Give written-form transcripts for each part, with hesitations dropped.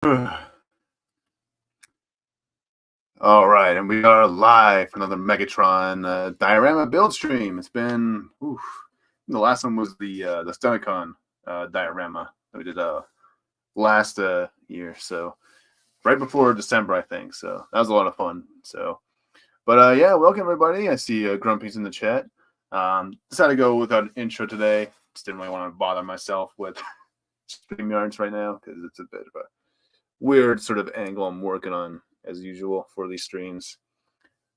All right, and we are live for another Megatron diorama build stream. It's been the last one was the Staedtler diorama that we did last year, so right before December, I think. So that was a lot of fun. So, but yeah, welcome everybody. I see Grumpy's in the chat. Decided to go without an intro today. Just didn't really want to bother myself with StreamYards right now because it's a bit of a weird sort of angle I'm working on as usual for these streams.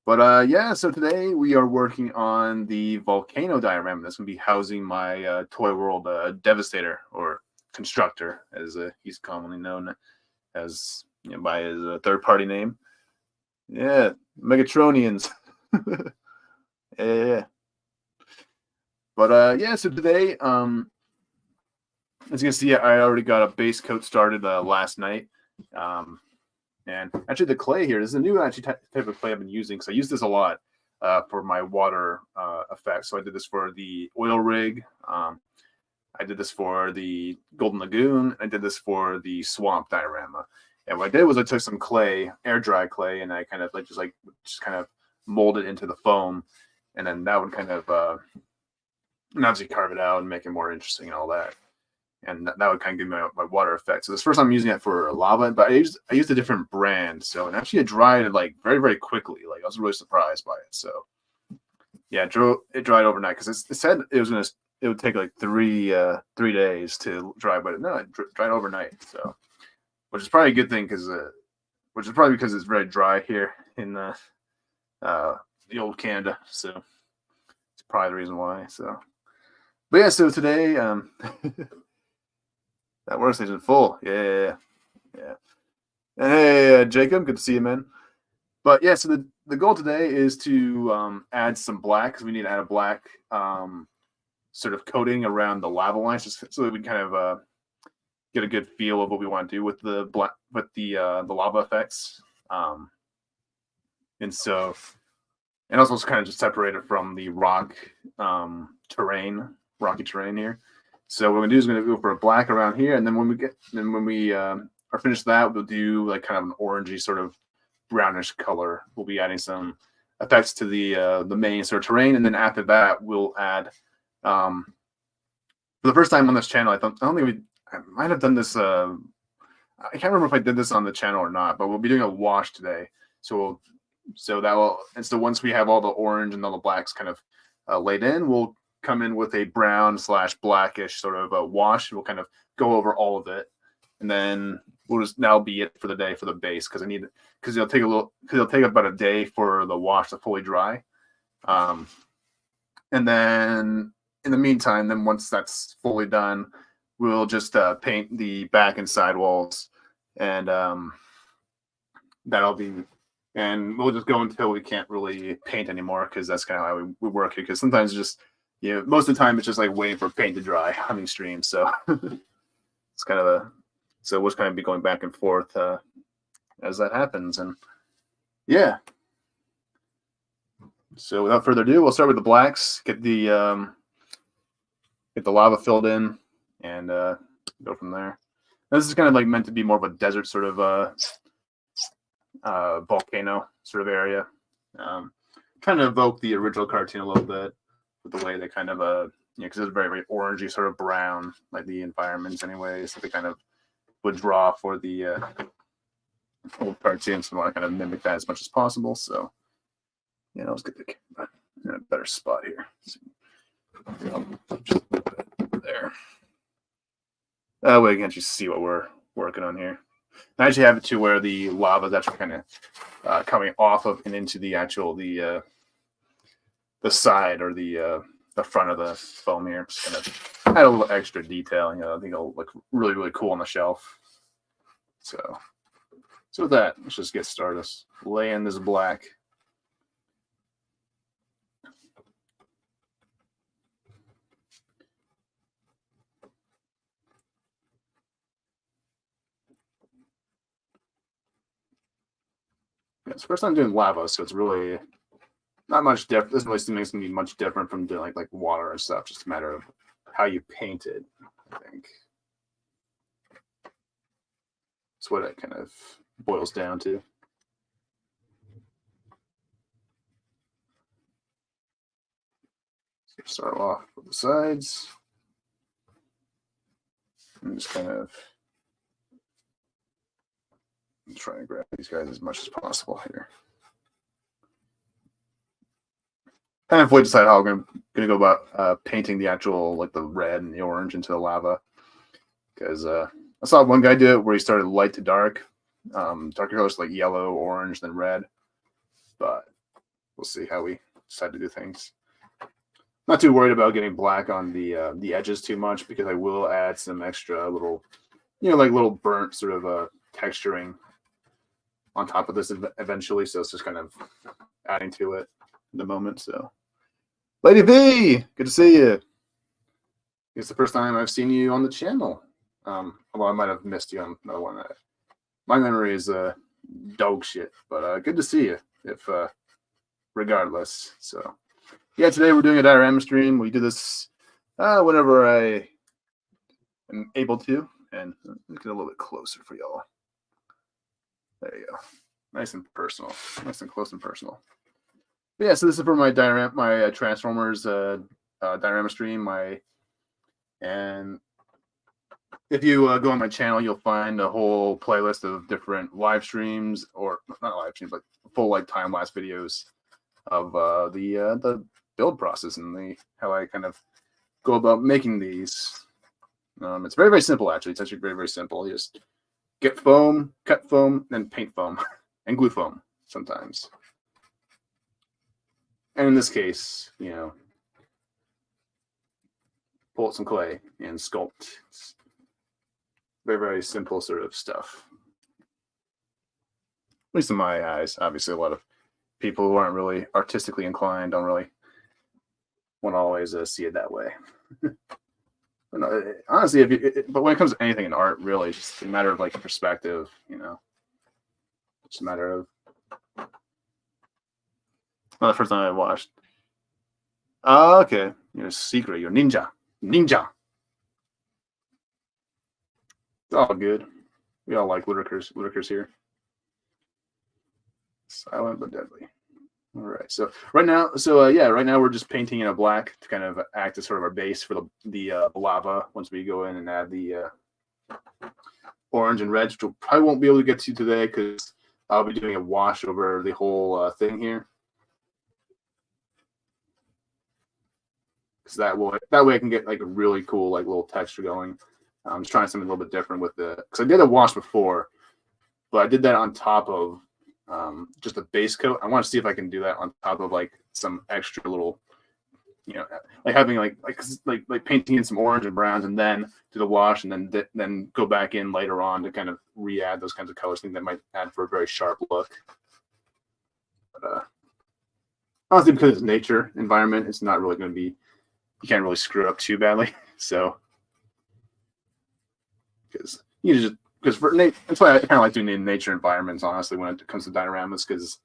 But yeah, so today we are working on the Volcano diorama that's going to be housing my Toy World Devastator, or Constructor, as he's commonly known as, by his third-party name. Yeah, Megatronians. Yeah. But yeah, so today, as you can see, I already got a base coat started last night. And actually, the clay here, this is a new type of clay I've been using, because I use this a lot for my water effects. So I did this for the oil rig. I did this for the Golden Lagoon. I did this for the swamp diorama. And what I did was I took some clay, air dry clay, and I kind of just kind of mold it into the foam, and then that would kind of obviously carve it out and make it more interesting and all that. And that would kind of give me my water effect. So this first time I'm using it for lava, but I used a different brand. So and actually it dried like very, very quickly. Like I was really surprised by it. So yeah, it dried overnight, because it said it would take like three days to dry, but no, it dried overnight. So which is probably a good thing, because it's very dry here in the old Canada. So it's probably the reason why. So, but yeah, so today that workstation full. Yeah. And hey, Jacob, good to see you, man. But yeah, so the goal today is to add some black, because we need to add a black sort of coating around the lava lines, just so that we kind of get a good feel of what we want to do with the black, with the lava effects. And also it's kind of just separated from the rocky terrain here. So what we're gonna do is we're gonna go for a black around here, and then when we are finished that, we'll do like kind of an orangey sort of brownish color. We'll be adding some effects to the main sort of terrain, and then after that we'll add for the first time on this channel. I might have done this. I can't remember if I did this on the channel or not, but we'll be doing a wash today. So once we have all the orange and all the blacks kind of laid in, we'll come in with a brown / blackish sort of a wash. We'll kind of go over all of it, and then that'll be it for the day for the base, because it'll take about a day for the wash to fully dry. And then in the meantime, then once that's fully done, we'll just paint the back and side walls, and and we'll just go until we can't really paint anymore, because that's kind of how we work here. Because sometimes just most of the time it's just like waiting for paint to dry on these streams. So it's kind of so we'll just kind of be going back and forth as that happens. And yeah. So without further ado, we'll start with the blacks. Get the lava filled in, and go from there. This is kind of like meant to be more of a desert sort of volcano sort of area. Trying to evoke the original cartoon a little bit with the way they kind of because it's very, very orangey, sort of brown, like the environments anyways, so they kind of would draw for the old cartoon. So I want to kind of mimic that as much as possible. So yeah, let's get the camera in a better spot here. Just there. That way you can actually see what we're working on here. I actually have it to where the lava is actually kind of coming off of and into the actual the side, or the front of the foam here. Just kind of add a little extra detail. I think it'll look really, really cool on the shelf. So with that, let's just get started. Let's lay in this black. It's the first time doing lava, so it's really not much different. This really seems to be much different from doing like water and stuff. Just a matter of how you paint it, I think. That's what it kind of boils down to. So start off with the sides. And just kind of try and grab these guys as much as possible here. Kind of decide how I'm gonna go about painting the actual, like the red and the orange into the lava, because I saw one guy do it where he started light to dark, darker colors like yellow, orange, then red. But we'll see how we decide to do things. Not too worried about getting black on the edges too much, because I will add some extra little, like little burnt sort of texturing on top of this eventually. So it's just kind of adding to it in the moment. So, Lady V, good to see you. It's the first time I've seen you on the channel. Although I might have missed you on another one. My memory is dog shit, but good to see you. If regardless, so. Yeah, today we're doing a diorama stream. We do this whenever I am able to, and get a little bit closer for y'all. There you go, nice and personal, nice and close and personal. But yeah, so this is for my diorama, my Transformers diorama stream. And if you go on my channel, you'll find a whole playlist of different live streams, or not live streams, but full like time lapse videos of the build process and how I kind of go about making these. It's very, very simple, actually. It's actually very, very simple. You just get foam, cut foam, then paint foam, and glue foam sometimes. And in this case, pull out some clay and sculpt. It's very, very simple sort of stuff. At least in my eyes. Obviously, a lot of people who aren't really artistically inclined don't really want to always see it that way. No, honestly, but when it comes to anything in art, really, it's just a matter of like perspective, It's a matter of. Not the first time I watched. Oh, okay. You're a secret. You're ninja. Ninja. It's all good. We all like Ludicrous here. Silent but deadly. All right. So right now, right now we're just painting in a black to kind of act as sort of our base for the lava. Once we go in and add the orange and red, which we probably won't be able to get to today because I'll be doing a wash over the whole thing here. Because that way I can get like a really cool like little texture going. I'm just trying something a little bit different with because I did a wash before, but I did that on top of just a base coat. I want to see if I can do that on top of like some extra little, like having like painting in some orange and browns and then do the wash and then go back in later on to kind of re-add those kinds of colors. I think that might add for a very sharp look. But honestly, because it's nature environment, it's not really going to be. You can't really screw it up too badly. So because that's why I kind of like doing the nature environments, honestly, when it comes to dioramas, because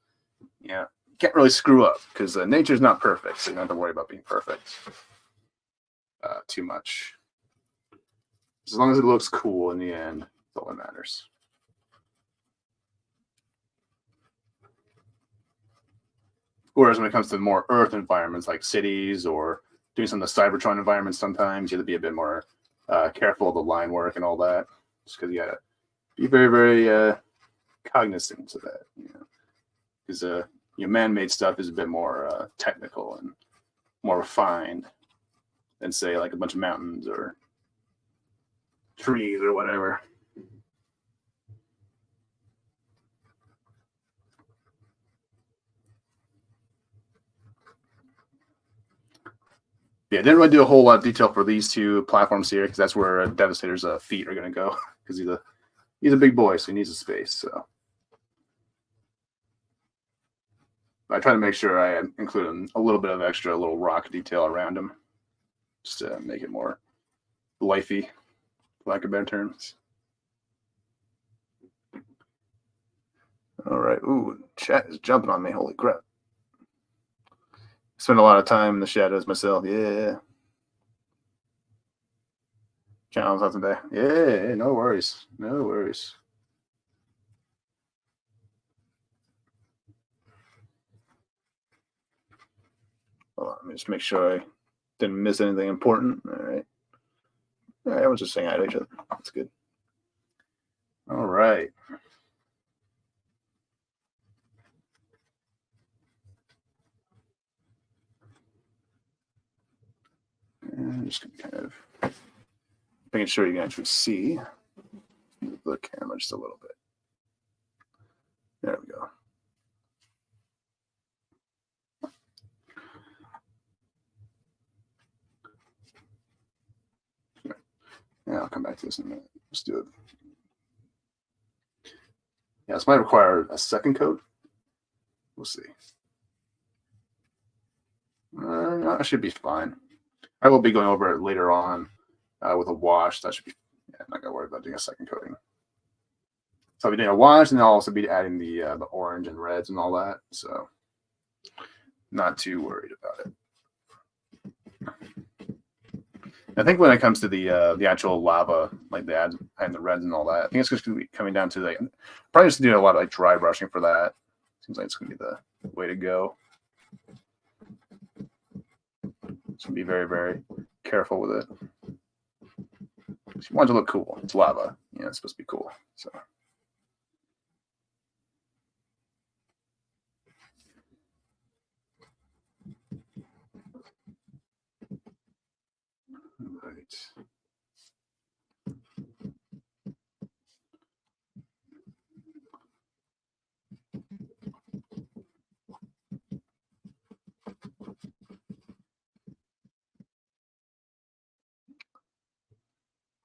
you can't really screw up because nature is not perfect, so you don't have to worry about being perfect too much. As long as it looks cool in the end, that's all that matters. Whereas when it comes to more earth environments like cities or doing some of the Cybertron environments, sometimes you have to be a bit more careful of the line work and all that, just because you gotta be very, very cognizant of that, because man-made stuff is a bit more technical and more refined than say like a bunch of mountains or trees or whatever. Yeah, didn't really do a whole lot of detail for these two platforms here because that's where Devastator's feet are going to go because he's a big boy, so he needs a space. So I try to make sure I include a little bit of extra little rock detail around him just to make it more lifey, for lack of better terms. All right. Ooh, chat is jumping on me. Holy crap. Spend a lot of time in the shadows myself. Yeah. Channels out today. Yeah, no worries. No worries. let me just make sure I didn't miss anything important. All right. All right, everyone's just saying hi to each other. That's good. All right. And I'm just gonna kind of making sure you can actually see the camera just a little bit. There we go. Yeah, I'll come back to this in a minute. Let's do it. Yeah, this might require a second coat. We'll see. No, I should be fine. I will be going over it later on with a wash. That should be, yeah, I'm not going to worry about doing a second coating. So I'll be doing a wash, and I'll also be adding the orange and reds and all that. So not too worried about it. I think when it comes to the actual lava, like the ads and the reds and all that, I think it's just going to be coming down to like probably just doing a lot of like dry brushing for that. Seems like it's going to be the way to go. So be very, very careful with it. You want it to look cool. It's lava. You know, it's supposed to be cool. So. Right.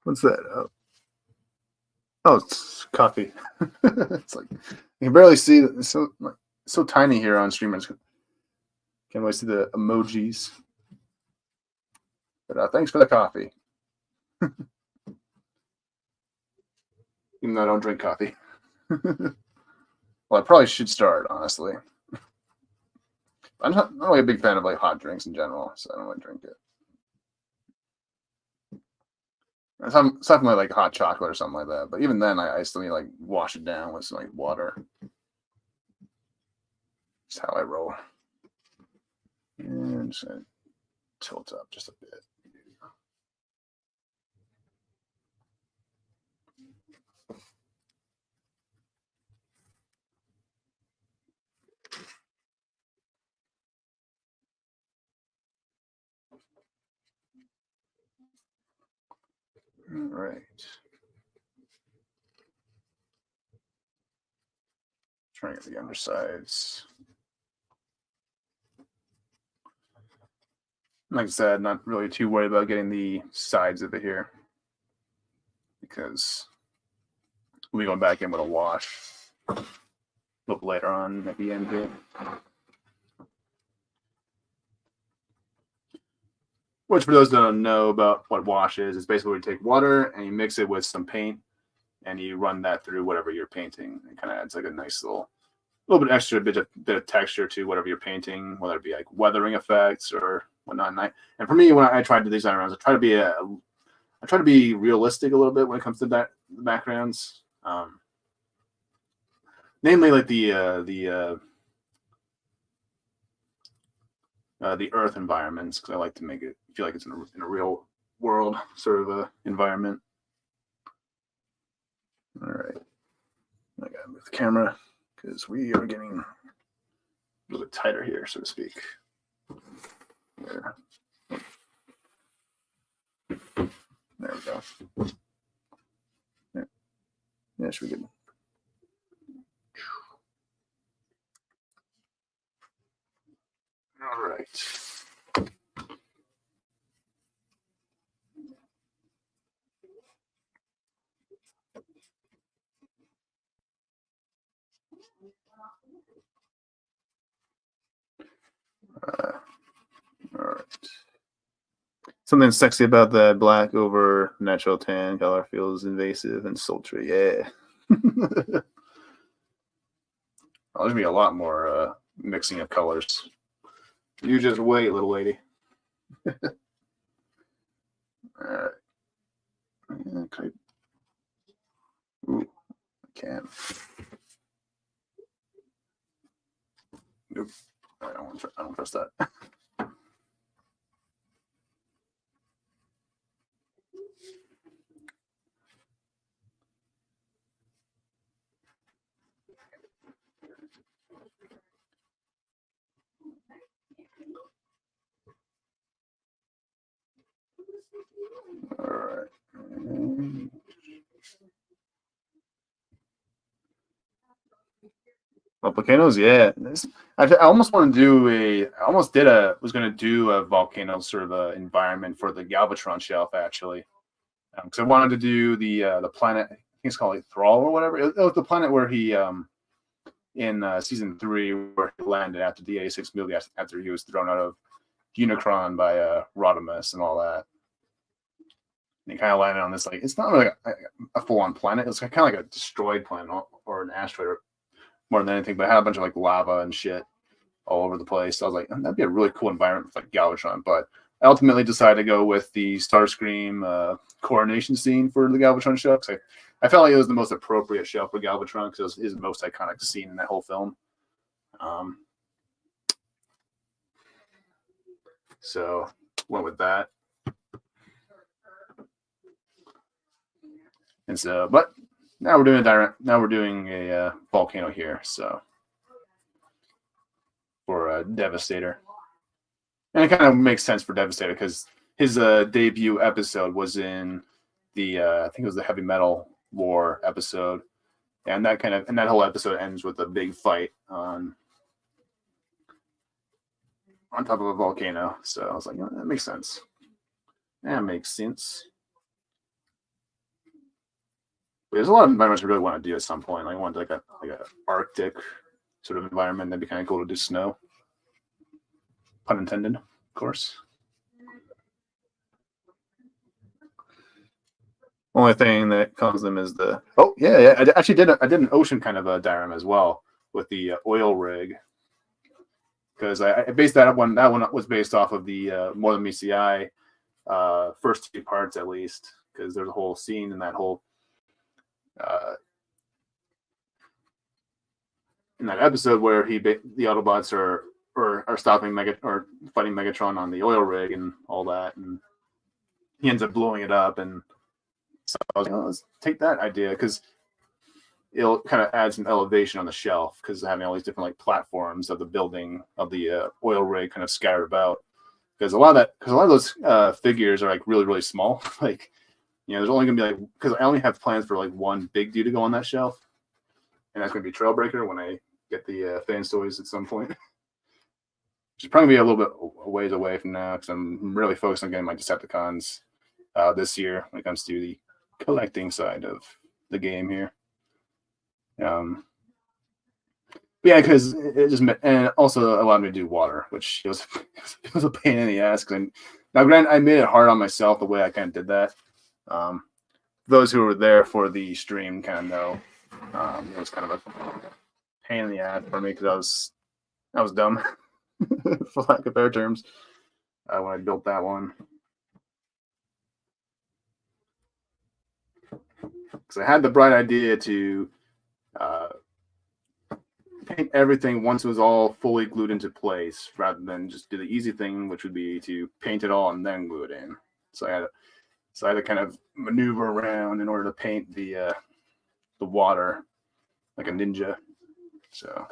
What's that? Oh, it's coffee. It's like you can barely see it. It's so tiny here on stream. Can't really see the emojis. But thanks for the coffee. Even though I don't drink coffee. Well, I probably should start, honestly. I'm not really a big fan of like hot drinks in general, so I don't really drink it. Something like hot chocolate or something like that. But even then, I still need to like wash it down with some like water. That's how I roll. And just gonna tilt up just a bit. All right. Trying to get the undersides. Like I said, not really too worried about getting the sides of it here because we'll be going back in with a wash a little later on at the end here. Which, for those that don't know about what wash is, it's basically where you take water and you mix it with some paint and you run that through whatever you're painting. It kind of adds like a nice little bit extra bit of texture to whatever you're painting, whether it be like weathering effects or whatnot. And for me, when I try to design around, I try to be realistic a little bit when it comes to the backgrounds. Namely, like the earth environments, because I like to make it feel like it's in a real world sort of environment. All right, I gotta move the camera because we are getting a little bit tighter here, so to speak. There we go. Yeah, should be good. All right. All right. Something sexy about that black over natural tan color feels invasive and sultry. Yeah. There's gonna be a lot more mixing of colors. You just wait, little lady. All right. Okay. Ooh, I can't. Nope. I don't trust that. All right. Volcanoes, yeah. I almost want to do was going to do a volcano sort of a environment for the Galvatron shelf, actually. Because I wanted to do the planet, I think it's called like Thrall or whatever. It was the planet where he, in season 3, where he landed after the 86 movie, after he was thrown out of Unicron by Rodimus and all that. And he kind of landed on this, like, it's not really a full-on planet. It's kind of like a destroyed planet or an asteroid or more than anything, but it had a bunch of like lava and shit all over the place. So I was like, that'd be a really cool environment for like Galvatron. But I ultimately decided to go with the Starscream coronation scene for the Galvatron show, because I felt like it was the most appropriate show for Galvatron, because it was his most iconic scene in that whole film. So went with that. And so, but now we're doing a volcano here, so for Devastator. And it kind of makes sense for Devastator because his debut episode was in the I think it was the Heavy Metal War episode, and that whole episode ends with a big fight on top of a volcano. So I was like, that makes sense. That makes sense. But there's a lot of environments I really want to do at some point. Like I want like a Arctic sort of environment. That'd be kind of cool to do snow. Pun intended, of course. Only thing that comes to them is the I actually did an ocean kind of a diorama as well with the oil rig, because I based that one. That one was based off of the More Than Meets the Eye first 2 parts at least, because there's a whole scene in that whole in that episode where the Autobots are stopping fighting Megatron on the oil rig and all that, and he ends up blowing it up. And so I was like, let's take that idea, because it'll kind of add some elevation on the shelf, because having all these different like platforms of the building of the oil rig kind of scattered about, because a lot of those figures are like really, really small. Like, there's only gonna be like, because I only have plans for like one big dude to go on that shelf, and that's gonna be Trailbreaker when I get the Fans Toys at some point. Should probably be a little bit a ways away from now, because I'm really focused on getting my Decepticons this year when it comes to the collecting side of the game here. Yeah, because it just and also allowed me to do water, which it was a pain in the ass. Now, granted, I made it hard on myself the way I kind of did that. Those who were there for the stream kind of know it was kind of a pain in the ass for me, because I was dumb, for lack of better terms, when I built that one. Because I had the bright idea to paint everything once it was all fully glued into place, rather than just do the easy thing, which would be to paint it all and then glue it in. So I had to kind of maneuver around in order to paint the water like a ninja. So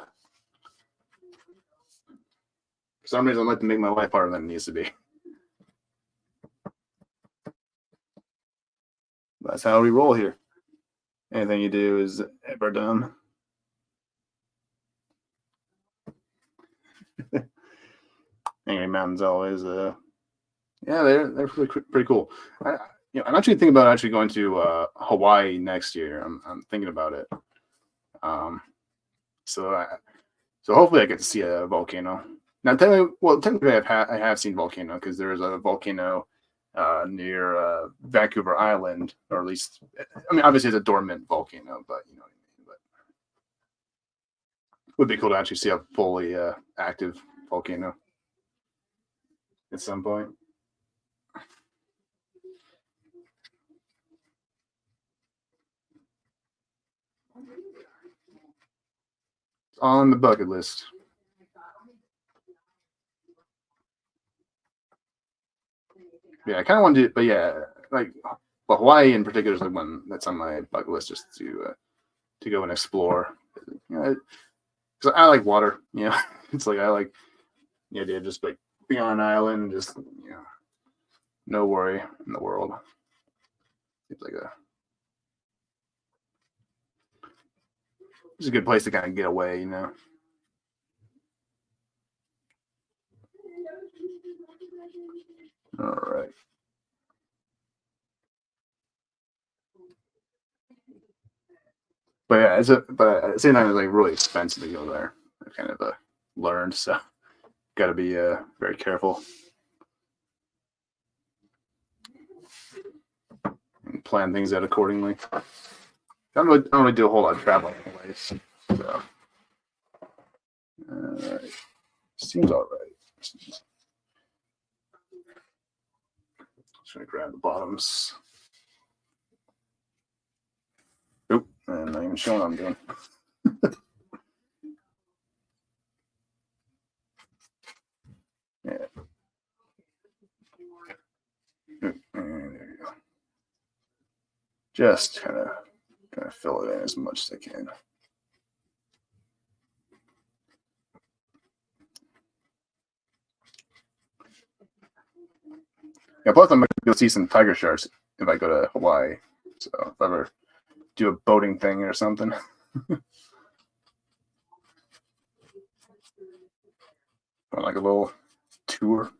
for some reason, I like to make my life harder than it needs to be. That's how we roll here. Anything you do is ever done. Angry Mountain's always, they're pretty cool. I'm actually thinking about going to Hawaii next year. I'm thinking about it. So hopefully I get to see a volcano. Now, technically I have seen volcano, because there is a volcano near Vancouver Island, or at least, I mean, obviously it's a dormant volcano, but you know what I mean. But it would be cool to actually see a fully active volcano at some point. It's on the bucket list. Yeah, I kind of want to do, but yeah, like, Hawaii in particular is the one that's on my bucket list, just to go and explore. know, because I like water. You know, it's like I like the idea of just like being on an island, just no worry in the world. It's like it's a good place to kind of get away, you know. All right. But yeah, but at the same time, it's like really expensive to go there. I kind of learned, so got to be very careful and plan things out accordingly. I don't really do a whole lot of traveling anyways. So, seems all right. Just gonna grab the bottoms. Oop, and not even showing what I'm doing. Yeah. There you go. Just kind of fill it in as much as I can. Yeah, plus I'm gonna see some tiger sharks if I go to Hawaii. So if I ever do a boating thing or something. Like a little tour.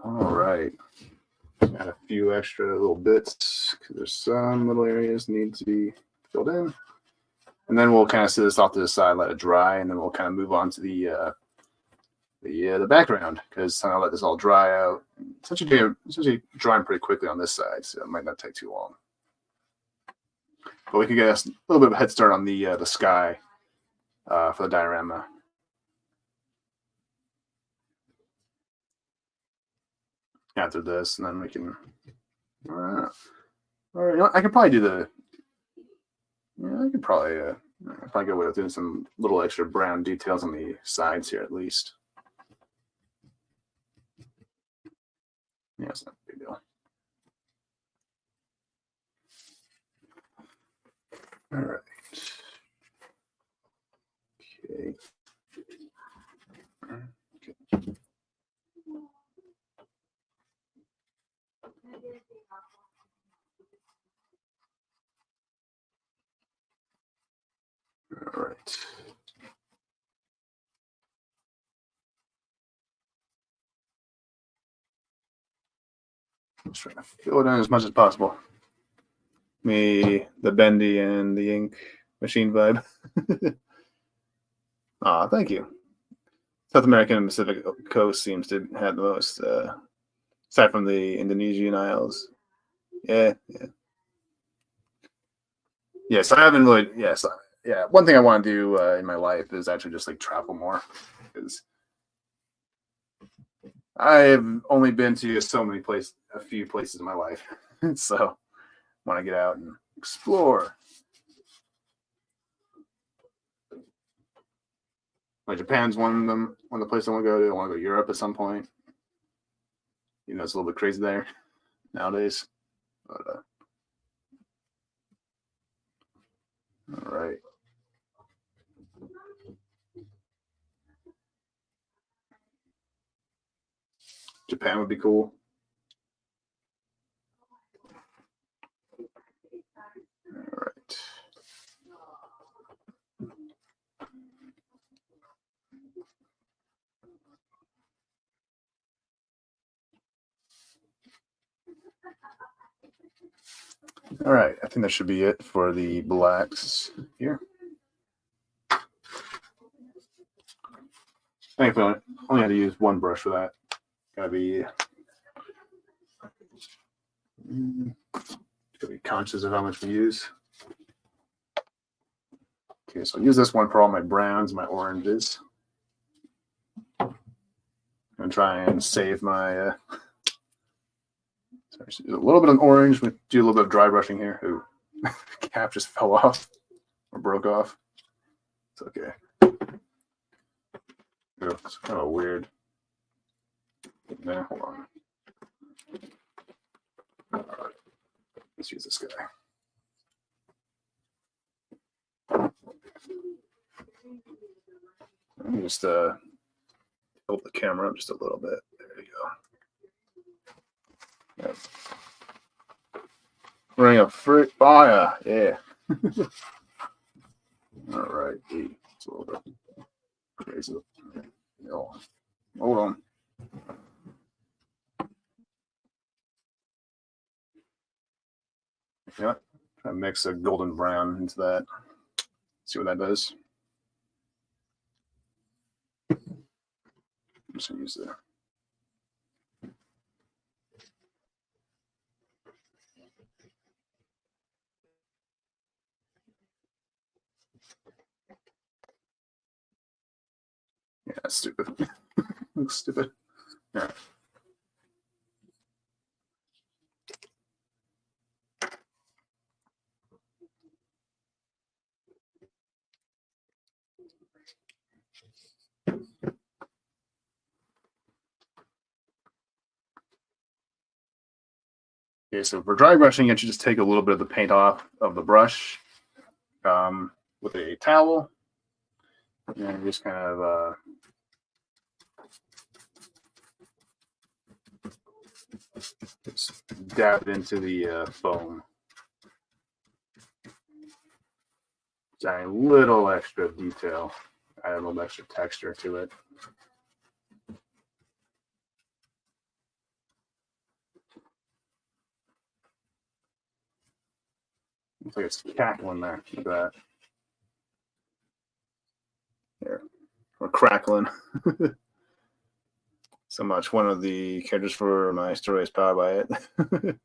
All right. Add a few extra little bits because there's some little areas need to be filled in. And then we'll kind of sit this off to the side, let it dry, and then we'll kind of move on to the background because I'll let this all dry out. It's actually drying pretty quickly on this side, so it might not take too long. But we can get a little bit of a head start on the sky for the diorama. After this, and then we can. All right, you know, I could probably do the. Yeah, I could probably go with doing some little extra brown details on the sides here at least. Yeah, it's not a big deal. All right. Okay. All right. Just trying to fill it in as much as possible. The bendy and the ink machine vibe. Ah, thank you. South American and Pacific coast seems to have the most, aside from the Indonesian Isles. Yeah. Yes, I haven't really. Yes, yeah. One thing I want to do in my life is actually just like travel more, because I've only been to a few places in my life, so I want to get out and explore. Like Japan's one of the places I want to go to. I want to go to Europe at some point. You know, it's a little bit crazy there nowadays. But all right. Japan would be cool. All right. All right, I think that should be it for the blacks here. Thankfully, I only had to use one brush for that. Gotta be conscious of how much we use. Okay, so I'll use this one for all my browns, my oranges. I'm gonna try and save my. Sorry, a little bit of orange. Do a little bit of dry brushing here. Ooh, cap just fell off. or broke off. It's okay. It's kind of weird. There, hold on. All right, let's use this guy. Let me just tilt the camera up just a little bit. There you go. Yep. Ring of fruit fire, yeah. All right, it's a little bit crazy. Hold on. Yeah, try to mix a golden brown into that. See what that does. I'm just gonna use the. Yeah, that's stupid. Looks stupid. All right. Okay, so for dry brushing, you should just take a little bit of the paint off of the brush with a towel, and just kind of just dab it into the foam. Just add a little extra detail, add a little extra texture to it. Looks like it's cackling there. Look at that. There, we're crackling. So much. One of the characters for my story is powered by it.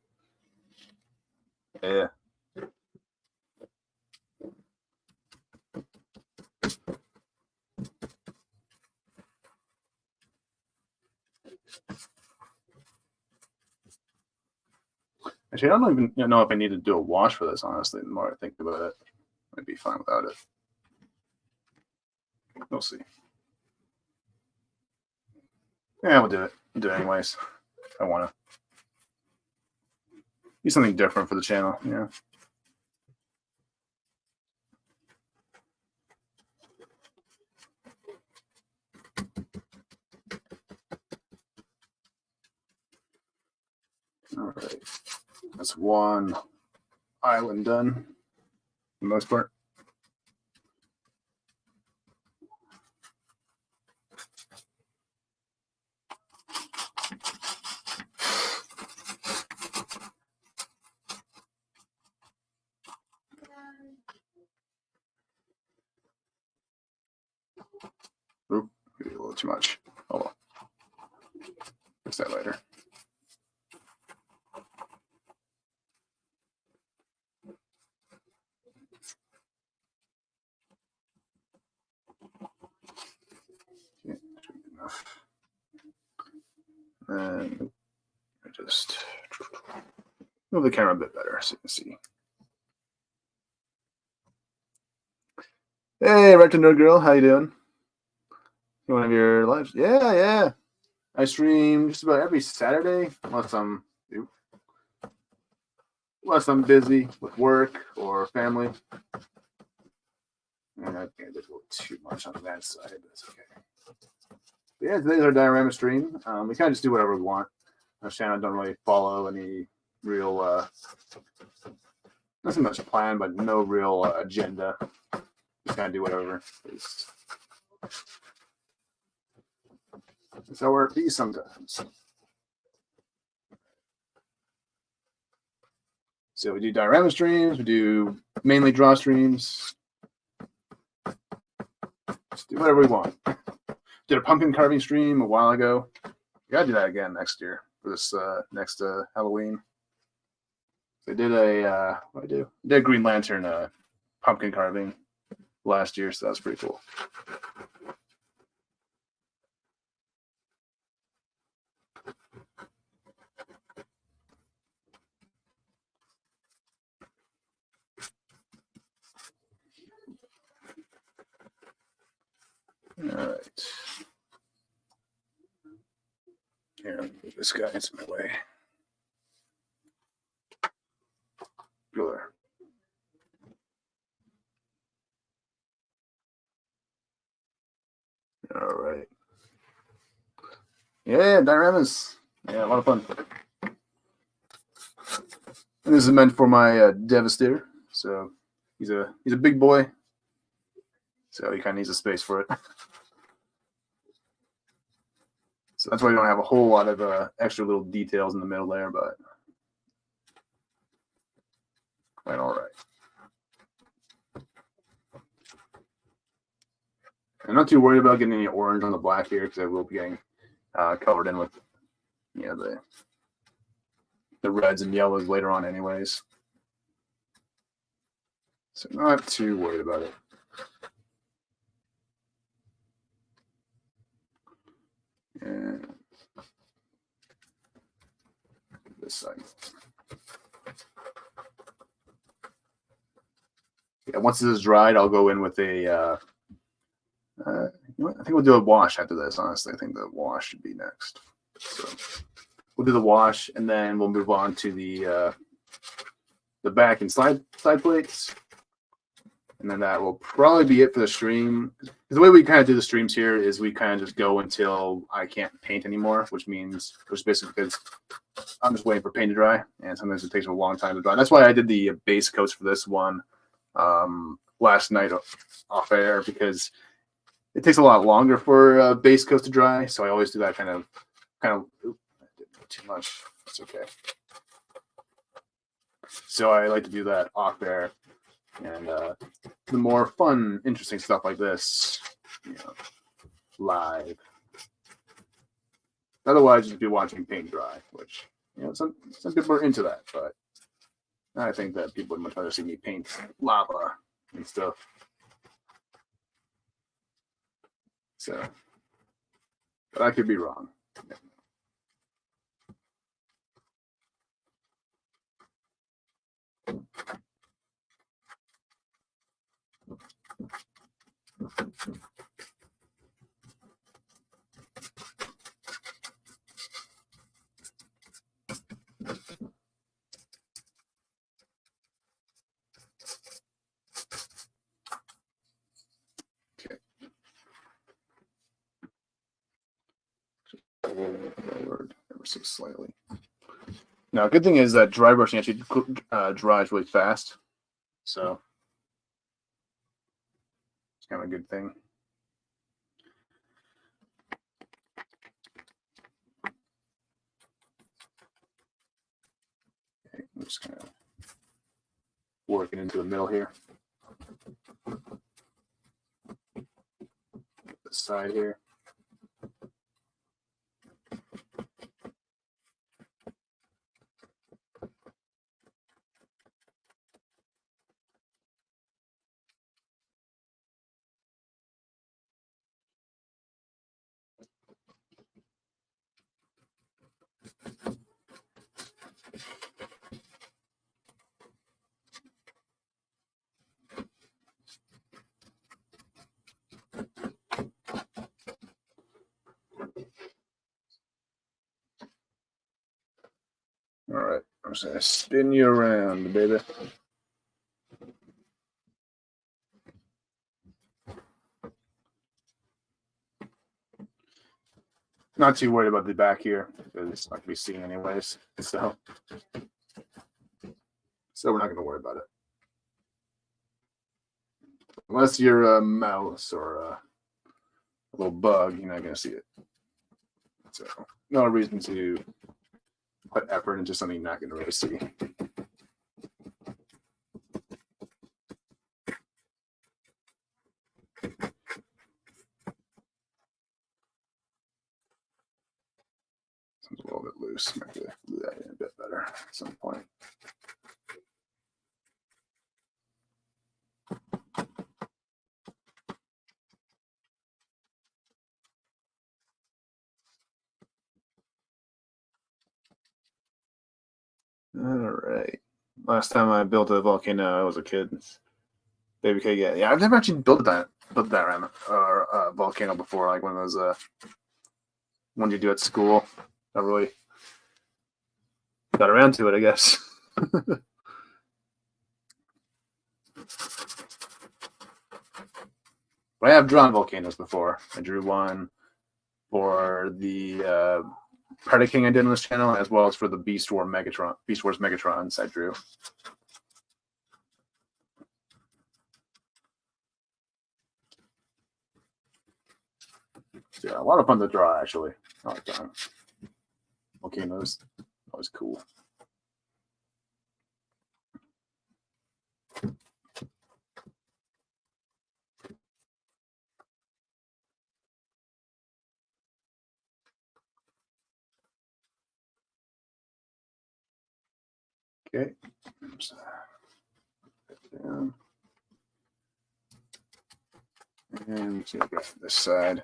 Yeah. Actually, I don't even know if I need to do a wash for this, honestly. The more I think about it, I'd be fine without it. We'll see. Yeah, we'll do it. We'll do it anyways. I want to do something different for the channel. Yeah. All right. That's one island done, for the most part. Oop, maybe a little too much. Oh well. Fix that later. Okay, enough. And I just move the camera a bit better so you can see. Hey, Recto Nerd Girl, how you doing? One of your lives? Yeah. I stream just about every Saturday, unless I'm busy with work or family. And I think I did a little too much on that side, but it's okay. But yeah, today's our diorama stream. We kind of just do whatever we want. Our channel don't really follow any real, nothing much plan, but no real agenda. Just kind of do whatever. It's how it be sometimes. So we do diorama streams. We do mainly draw streams. Just do whatever we want. Did a pumpkin carving stream a while ago. We gotta do that again next year for this next Halloween. So I did a what I do? I did a Green Lantern pumpkin carving last year, so that was pretty cool. All right. Here, move this guy into my way. Go there. All right. Yeah, dioramas. Yeah, a lot of fun. And this is meant for my Devastator. So he's a big boy. So he kind of needs a space for it. So that's why you don't have a whole lot of extra little details in the middle there, but quite all right. I'm not too worried about getting any orange on the black here because I will be getting covered in with, you know, the reds and yellows later on anyways. So not too worried about it. And this side. Yeah, once this is dried, I'll go in with a you know what? I think we'll do a wash after this, honestly. I think the wash should be next. So we'll do the wash, and then we'll move on to the back and side plates. And then that will probably be it for the stream. The way we kind of do the streams here is we kind of just go until I can't paint anymore, which means just basically because I'm just waiting for paint to dry, and sometimes it takes a long time to dry. That's why I did the base coats for this one last night off air, because it takes a lot longer for base coats to dry. So I always do that kind of. Oops, I did too much. That's okay. So I like to do that off air. And the more fun, interesting stuff like this, you know, live. Otherwise, you'd be watching paint dry, which, you know, some people are into that, but I think that people would much rather see me paint lava and stuff. So, but I could be wrong. Forward ever so slightly. Now, good thing is that dry brushing actually dries really fast, so it's kind of a good thing. Okay, I'm just kind of working into the middle here. This side here. All right, I'm just gonna spin you around, baby. Not too worried about the back here because it's not gonna be seen anyways. So we're not gonna worry about it. Unless you're a mouse or a little bug, you're not gonna see it. So no reason to put effort into something you're not gonna really see. Sounds a little bit loose. Might have to glue that in a bit better at some point. All right. Last time I built a volcano, I was a kid. Baby K, yeah. I've never actually built a built Diorama or Volcano before, like one of those ones you do at school. Not really got around to it, I guess. But I have drawn volcanoes before. I drew one for the Predaking I did on this channel, as well as for the Beast Wars Megatrons I drew. So yeah, a lot of fun to draw, actually. I like drawing volcanoes. Always cool. Okay. Down. And let's grab this side.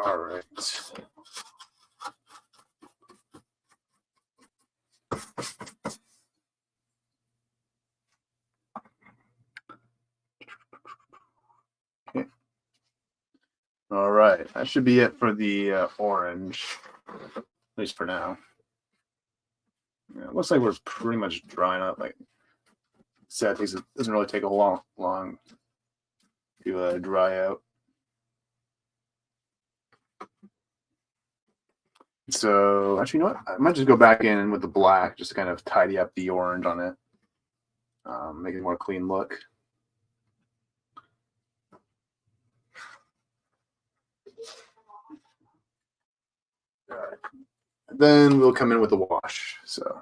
All right. Okay. All right. That should be it for the orange, at least for now. Yeah, it looks like we're pretty much drying up. Like sad things, it doesn't really take a whole long to dry out. So actually, you know what? I might just go back in with the black, just to kind of tidy up the orange on it, make it a more clean look. All right. Then we'll come in with the wash. So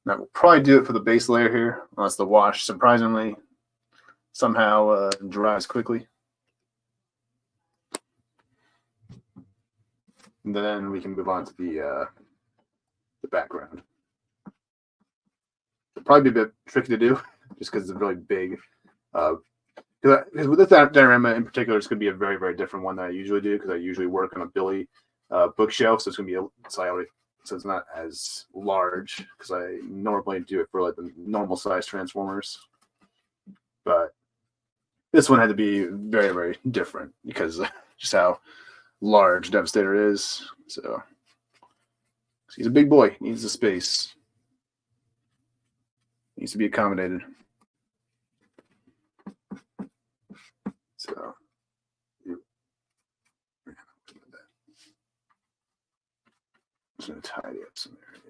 that will probably do it for the base layer here, unless the wash surprisingly somehow dries quickly. And then we can move on to the background. It'll probably be a bit tricky to do, just because it's really big. Because with this diorama in particular, it's going to be a very, very different one that I usually do, because I usually work on a Billy bookshelf, so it's going to be so it's not as large, because I normally do it for like the normal size Transformers. But this one had to be very, very different because just how large Devastator is. So he's a big boy. He needs the space. He needs to be accommodated. So just going to tidy up some areas.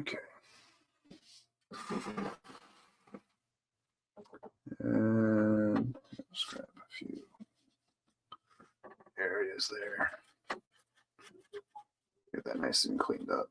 Okay. And let's grab a few areas there. Get that nice and cleaned up.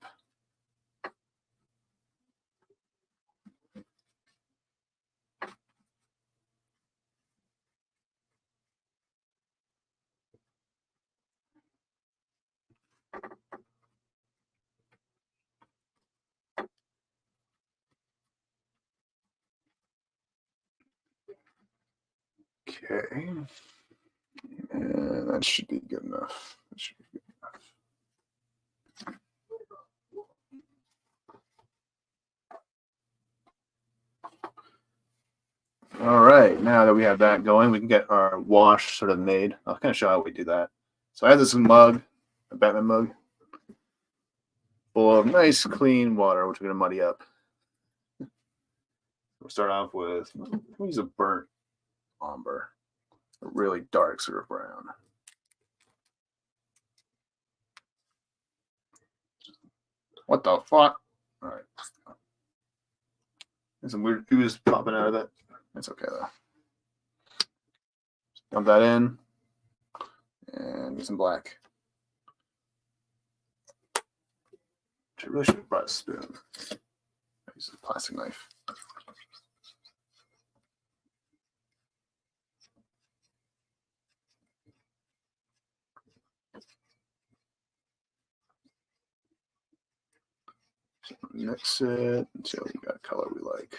Okay. And that should be good enough. That should be good enough. All right, now that we have that going, we can get our wash sort of made. I'll kind of show how we do that. So I have this mug, a Batman mug, full of nice clean water, which we're going to muddy up. We'll start off with, we'll use a burnt umber, a really dark sort of brown. What the fuck? All right. There's some weird ooze popping out of it. It's okay though. Dump that in and get some black. I really should have brought a spoon. I use a plastic knife. So mix it until we got a color we like.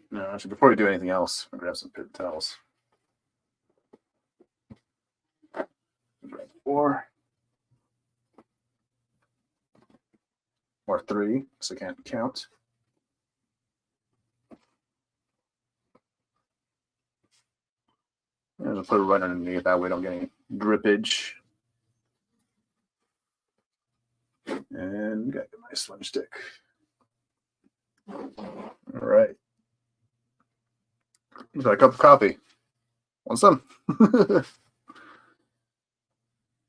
No, actually, before we do anything else, I'm gonna grab some Pentels. Grab 4 or 3, so I can't count. And I'll put it right underneath, that way we don't get any drippage. And we got my sponge stick. All right. Got a cup of coffee. Want some?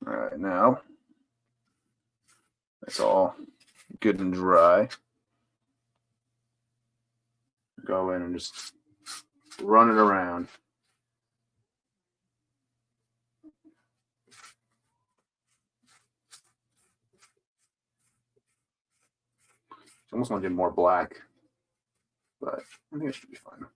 All right, now it's all good and dry. Go in and just run it around. I almost want to do more black, but I think it should be fine.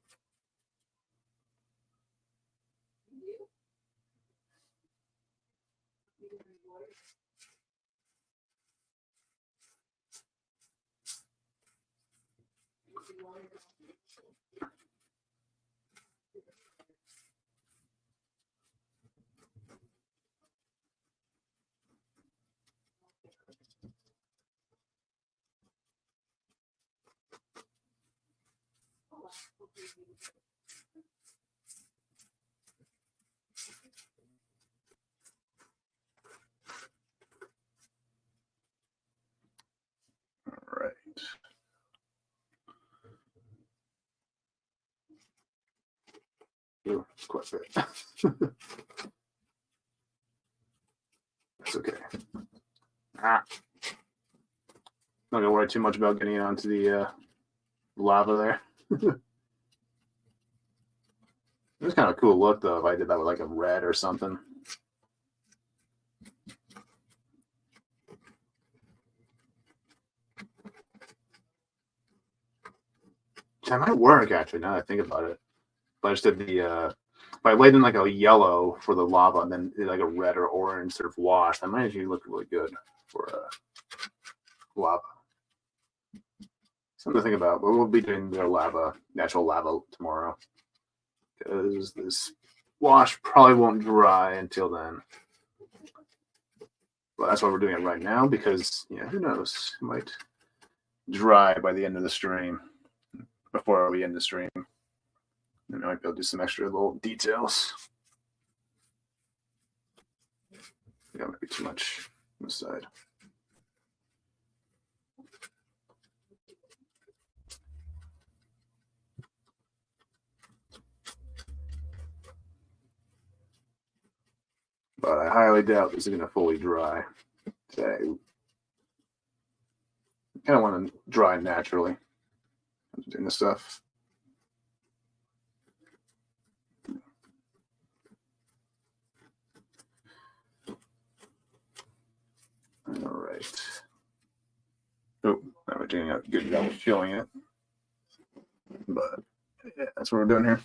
All right. Ooh, it's quite big. That's okay. Not gonna worry too much about getting onto the lava there. It's kind of a cool look though if I did that with like a red or something. That might work actually. Now that I think about it, but I just did the if I laid in like a yellow for the lava and then did like a red or orange sort of wash, that might actually look really good for lava. Something to think about, but we'll be doing the lava, natural lava tomorrow, because this wash probably won't dry until then. But that's why we're doing it right now, because yeah, who knows, it might dry by the end of the stream, before we end the stream. And I might be able to do some extra little details. That might be too much on the side. But I highly doubt this is going to fully dry today. I kind of want to dry naturally. I'm doing this stuff. All right. Oh, I'm doing a good job of filling it. But yeah, that's what we're doing here.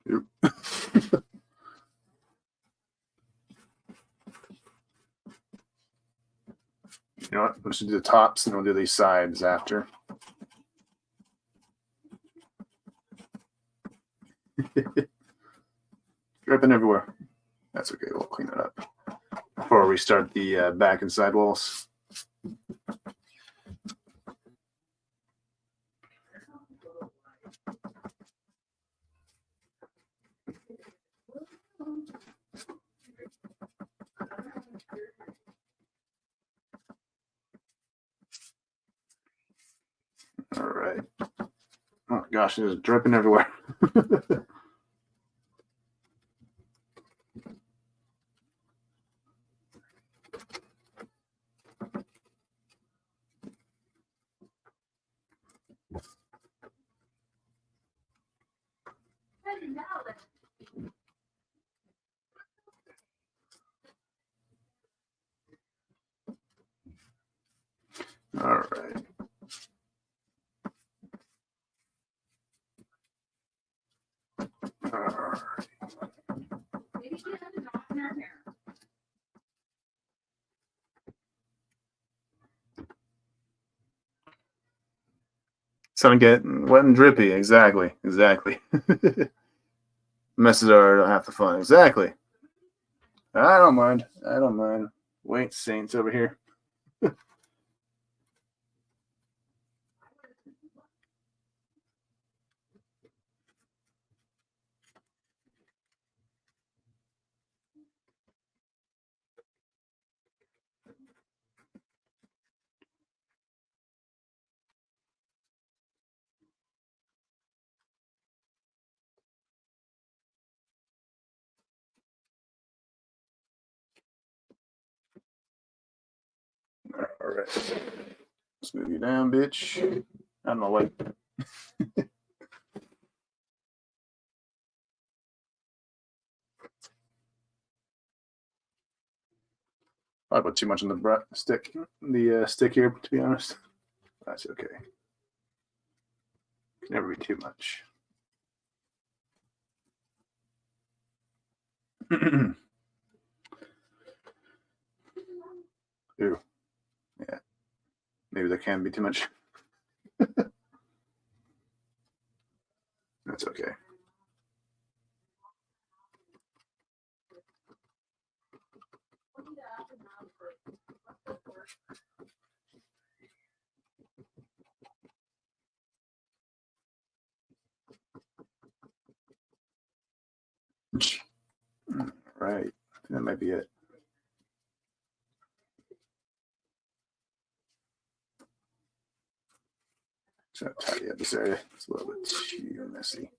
You know what? Let's do the tops and we'll do these sides after. Dripping everywhere. That's okay. We'll clean it up before we start the back and side walls. right. Oh gosh, it is dripping everywhere. All right. Something get wet and drippy. Exactly. Messes are half the fun. Exactly. I don't mind. Wait, saints over here. All right. Let's move you down, bitch. I don't know what. I put too much on the stick, stick here, to be honest. That's okay. Can never be too much. Ooh, yeah. Maybe there can be too much. That's okay. Right. That might be it. So tidy up this area. It's a little bit too messy.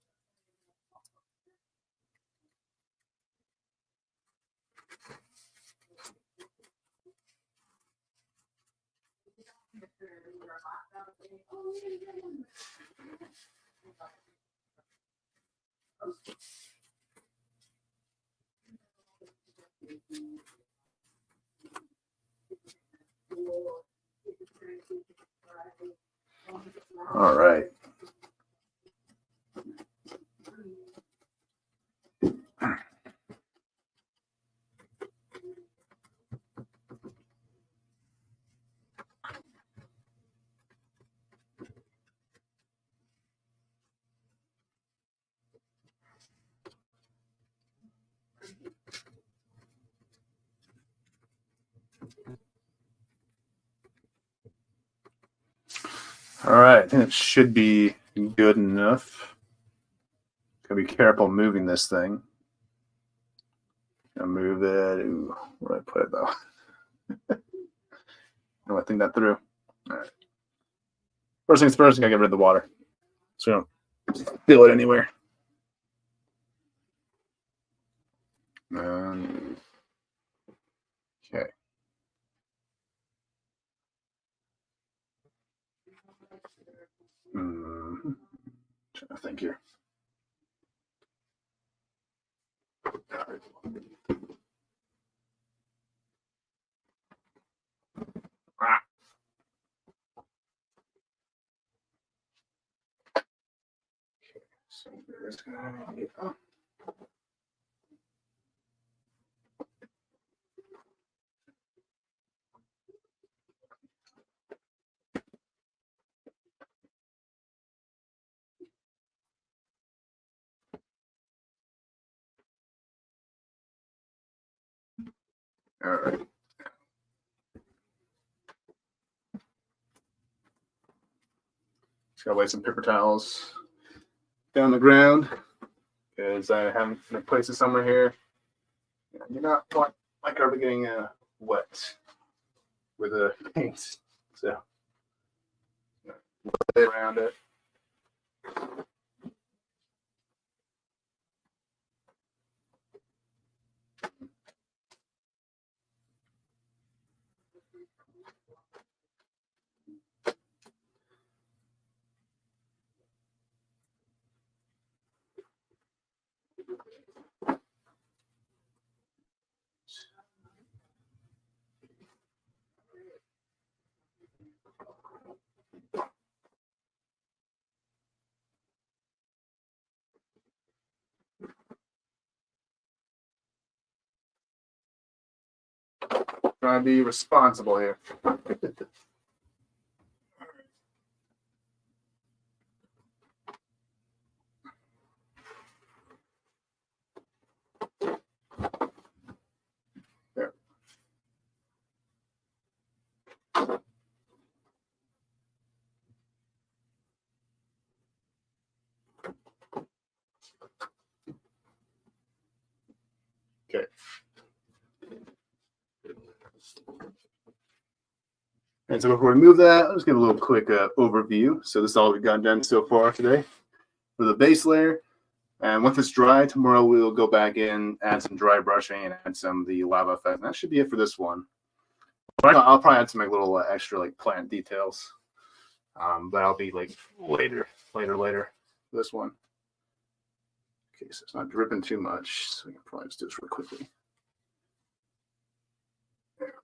All right. All right, I think it should be good enough. Gotta be careful moving this thing. Gonna move it. Ooh, where do I put it though? No, I think that through. All right. First things first, I gotta get rid of the water, so we don't spill it anywhere. Okay. Trying to think here. So this guy. Oh. All right. Just gotta lay some paper towels down the ground because I haven't placed it somewhere here. You not want my carpet getting wet with the paint. So lay around it. Trying to be responsible here. There. Okay. And so before we move that, I'll just give a little quick overview. So this is all we've gotten done so far today for the base layer. And once it's dry, tomorrow we'll go back in, add some dry brushing, and add some of the lava effect. And that should be it for this one. I'll probably add some like little extra like plant details, but I'll be like later for this one. Okay, so it's not dripping too much, so we can probably just do this really quickly. There we go.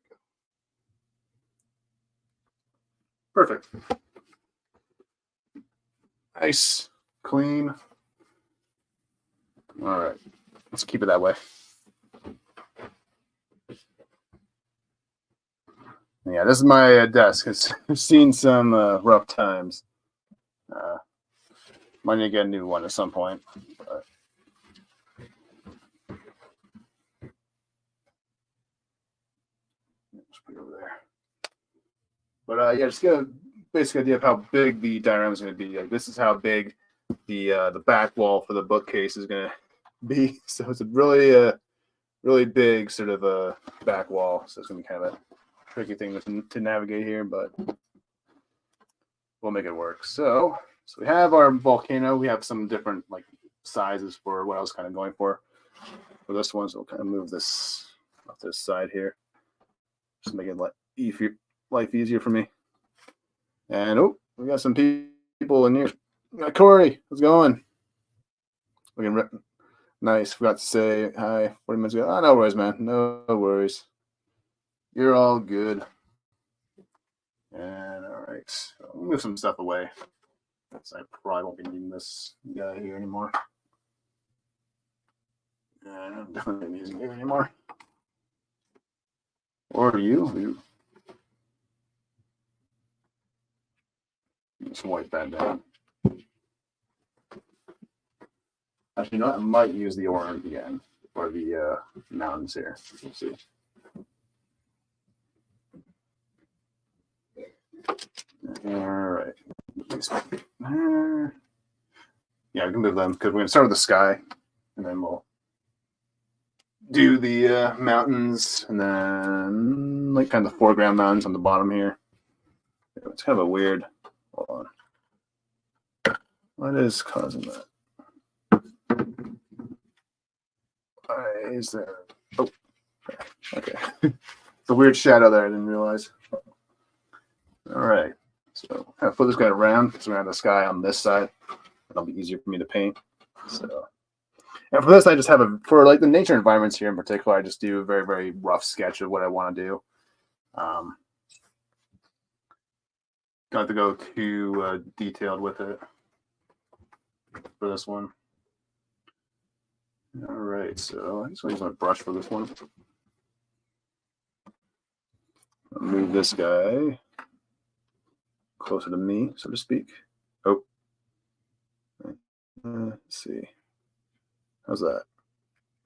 Perfect. Nice, clean. All right, let's keep it that way. Yeah, this is my desk. I've seen some rough times. Might need to get a new one at some point. But just put it over there. But yeah, just get a basic idea of how big the diorama is going to be. Like this is how big the back wall for the bookcase is going to be. So it's a really big sort of a back wall. So it's going to be kind of a tricky thing to navigate here, but we'll make it work. So we have our Volcano. We have some different like sizes for what I was kind of going for this one. So we'll kind of move this off this side here, just make it life easier for me. And oh, we got some people in here. Corey, how's it going? Looking nice. Forgot to say hi 40 minutes ago. Oh, no worries, man. No worries. You're all good. And all right, so we'll move some stuff away. I probably won't be needing this guy here anymore. And I'm definitely not using you anymore. Or you. Just wipe that down. Actually, you know what? I might use the orange again for the mountains here. We'll see. All right. Yeah, we can move them because we're going to start with the sky, and then we'll do the mountains, and then like kind of the foreground mountains on the bottom here. It's kind of a weird. Hold on. What is causing that? Why is there? Oh, okay. It's a weird shadow there. I didn't realize. All right. So I'll flip this guy around because we're going to have the sky on this side. It'll be easier for me to paint. So, and for this, I just have for like the nature environments here in particular, I just do a very, very rough sketch of what I want to do. Got to go too detailed with it for this one. All right, so I just want to use my brush for this one. I'll move this guy closer to me, so to speak. Oh, let's see. How's that?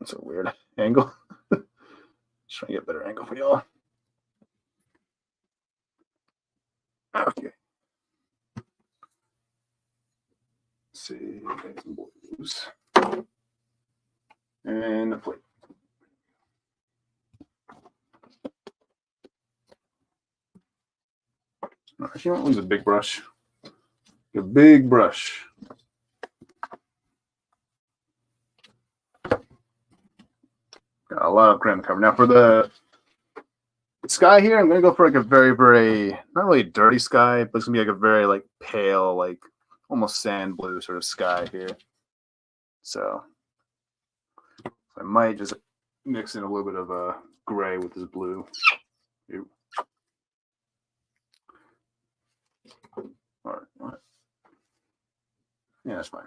That's a weird angle. Just trying to get a better angle for y'all. Okay. Let's see. Get some blues. And a plate. Actually, I won't use a big brush. A big brush. Got a lot of ground cover. Now for the sky here, I'm gonna go for like a very, very not really dirty sky, but it's gonna be like a very like pale, like almost sand blue sort of sky here. So I might just mix in a little bit of a gray with this blue. Ew. All right. Yeah, that's fine.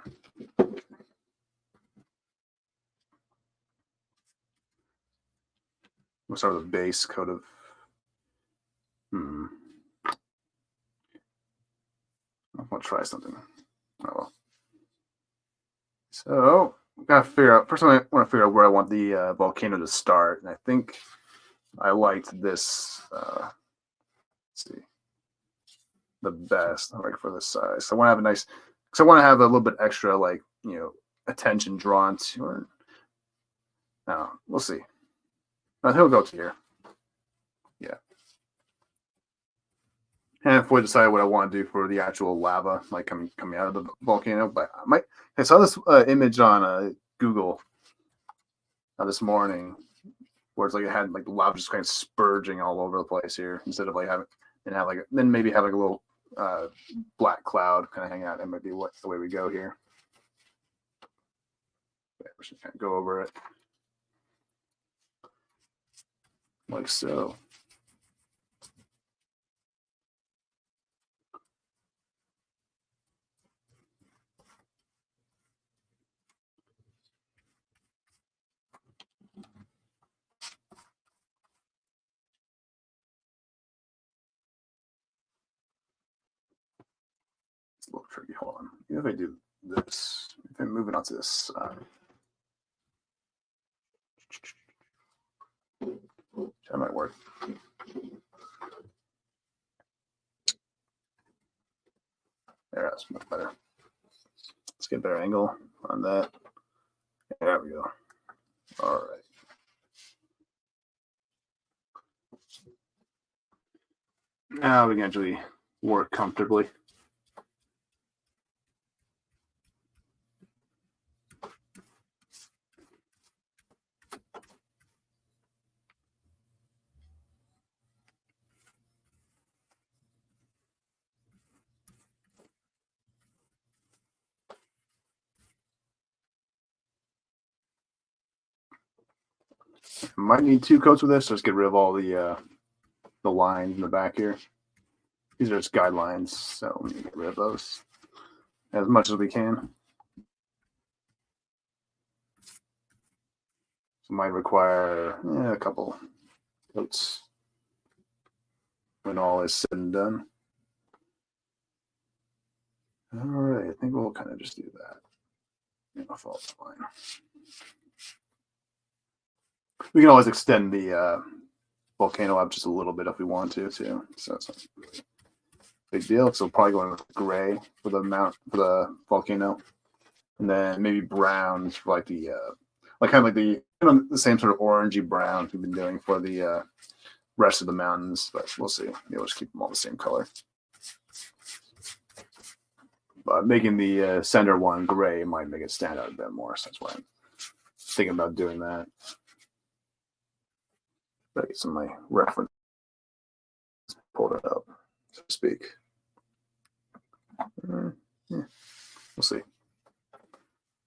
We'll start with a base coat of. I'll try something. Oh well. So gotta figure out. First, I want to figure out where I want the volcano to start, and I think I liked this. Let's see, the best. I like for this size. So I want to have a nice. Because I want to have a little bit extra, like attention drawn to it. Now we'll see. Now he'll go to here. Yeah. And if we decide what I want to do for the actual lava, like coming out of the volcano, but I saw this image on Google this morning, where it's like it had like the lava just kind of spurging all over the place here, instead of like then maybe have like a little black cloud kind of hang out. That might be the way we go here. Yeah, we should kind of go over it like so. It's a little tricky. Hold on. If I do this, if I'm moving on to this side, that might work. There, that's much better. Let's get a better angle on that. There we go. All right. Now we can actually work comfortably. Might need 2 coats with this. So let's get rid of all the lines in the back here. These are just guidelines, so we need to get rid of those as much as we can. So might require a couple coats when all is said and done. All right, I think we'll kind of just do that. I'll follow the line. We can always extend the volcano up just a little bit if we want to, too. So it's not really a big deal. So probably going with gray for the volcano, and then maybe browns for like the kind of like the same sort of orangey brown we've been doing for the rest of the mountains. But we'll see. Maybe we'll just keep them all the same color. But making the center one gray might make it stand out a bit more. So that's why I'm thinking about doing that. Better get some of my reference, pulled it up, so to speak. Yeah, we'll see.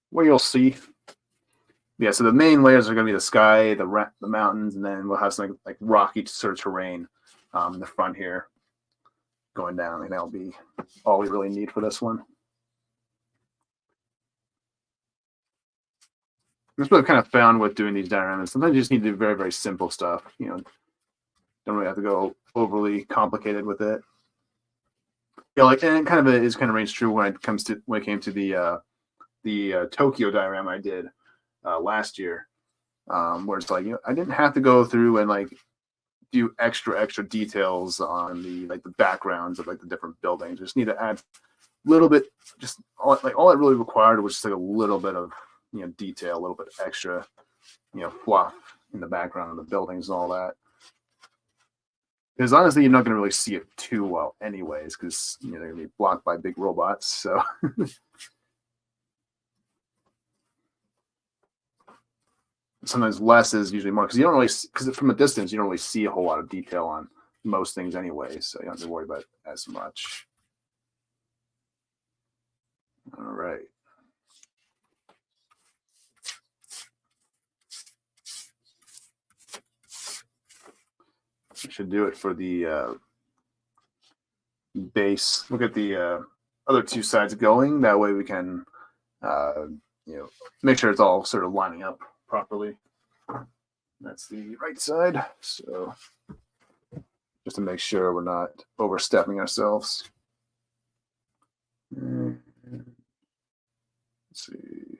What you'll see. Yeah, so the main layers are going to be the sky, the mountains, and then we'll have some like rocky sort of terrain in the front here going down, and that'll be all we really need for this one. That's what I've kind of found with doing these dioramas. Sometimes you just need to do very, very simple stuff. Don't really have to go overly complicated with it. Like, and it kind of rings true when it came to the Tokyo diorama I did last year, where it's like I didn't have to go through and like do extra details on the backgrounds of like the different buildings. I just need to add a little bit. Just all it really required was just like a little bit of detail, a little bit extra, fluff in the background of the buildings and all that. Because honestly, you're not going to really see it too well, anyways, because they're going to be blocked by big robots. So sometimes less is usually more, because you don't really, because from a distance you don't really see a whole lot of detail on most things anyway, so you don't have to worry about it as much. All right. We should do it for the base. Look at the other two sides going. That way we can, make sure it's all sort of lining up properly. That's the right side. So just to make sure we're not overstepping ourselves. Let's see.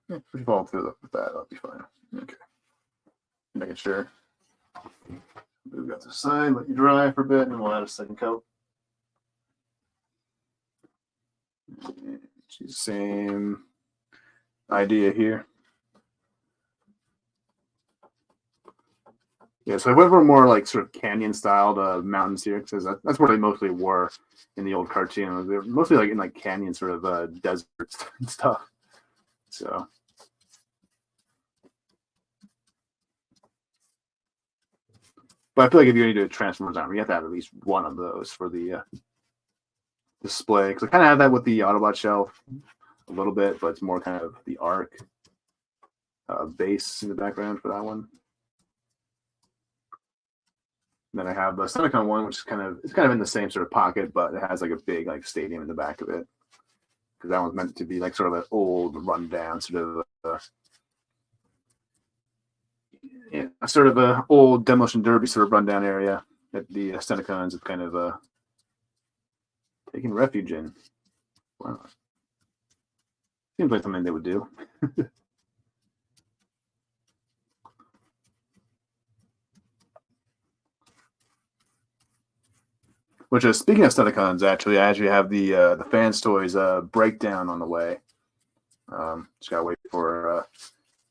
If we fall through with that, that'll be fine. Okay. Making sure. Move that to the side, let you dry for a bit, and we'll add a second coat. Same idea here. Yeah, so I went for more like sort of canyon styled mountains here, because that's what they mostly were in the old cartoon. They're mostly like in like canyon sort of deserts and stuff. So but I feel like if you're going to do a Transformers armor, you have to have at least one of those for the display. Because I kind of have that with the Autobot shelf a little bit, but it's more kind of the arc base in the background for that one. And then I have the Semicon one, which is kind of in the same sort of pocket, but it has like a big like stadium in the back of it. Because that one's meant to be like sort of an old, rundown sort of sort of a old demolition derby sort of rundown area that the Senecons have kind of taken refuge in. Wow. Seems like something they would do. Which is, speaking of Senecons, actually, I actually have the Fans Toys breakdown on the way. Just gotta wait for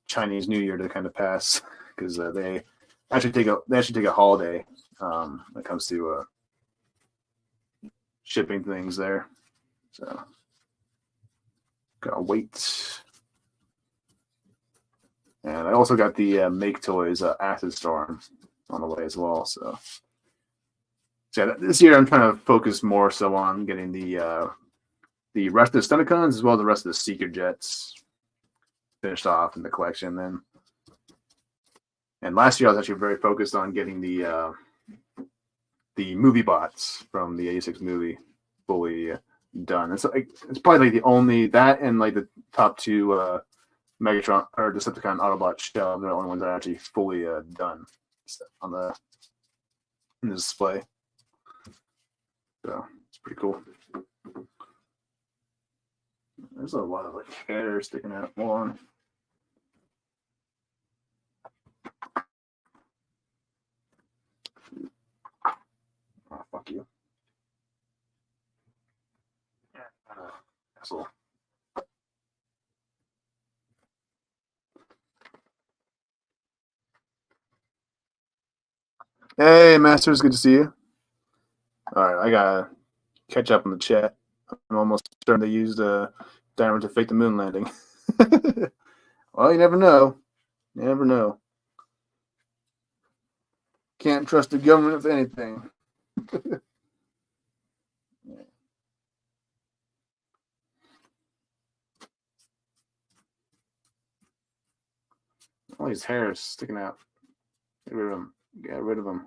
Chinese New Year to kind of pass, because they actually take a holiday when it comes to shipping things there. So gotta wait. And I also got the Make Toys Acid Storm on the way as well. So yeah, this year I'm trying to focus more so on getting the rest of the Senecons as well as the rest of the Seeker Jets finished off in the collection. Then, and last year I was actually very focused on getting the movie bots from the '86 movie fully done. It's probably like the only that and like the top two Megatron or Decepticon Autobot shell. They're the only ones that are actually fully done on in the display. So it's pretty cool. There's a lot of like hair sticking out more. Oh, fuck you. Asshole. Hey, Masters, good to see you. All right, I gotta catch up on the chat. I'm almost starting to use the diamond to fake the moon landing. Well, you never know. You never know. Can't trust the government with anything. All these hairs sticking out. Get rid of them. Get rid of them.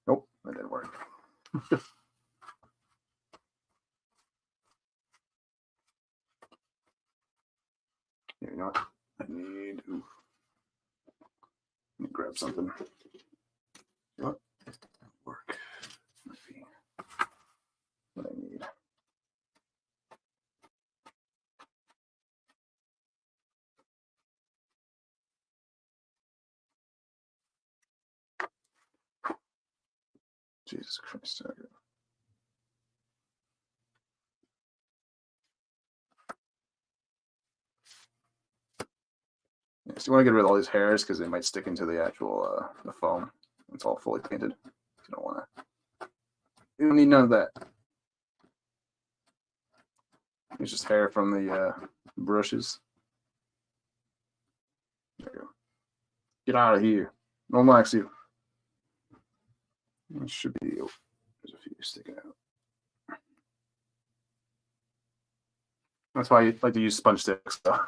Nope, that didn't work. You know what? I need to grab something. What? Work. Might be what I need. Jesus Christ. Okay. Yeah, so you want to get rid of all these hairs because they might stick into the actual the foam. It's all fully painted. You don't want to. You don't need none of that. It's just hair from the brushes. There you go. Get out of here. No one likes you. It should be. Oh, there's a few sticking out. That's why you like to use sponge sticks though.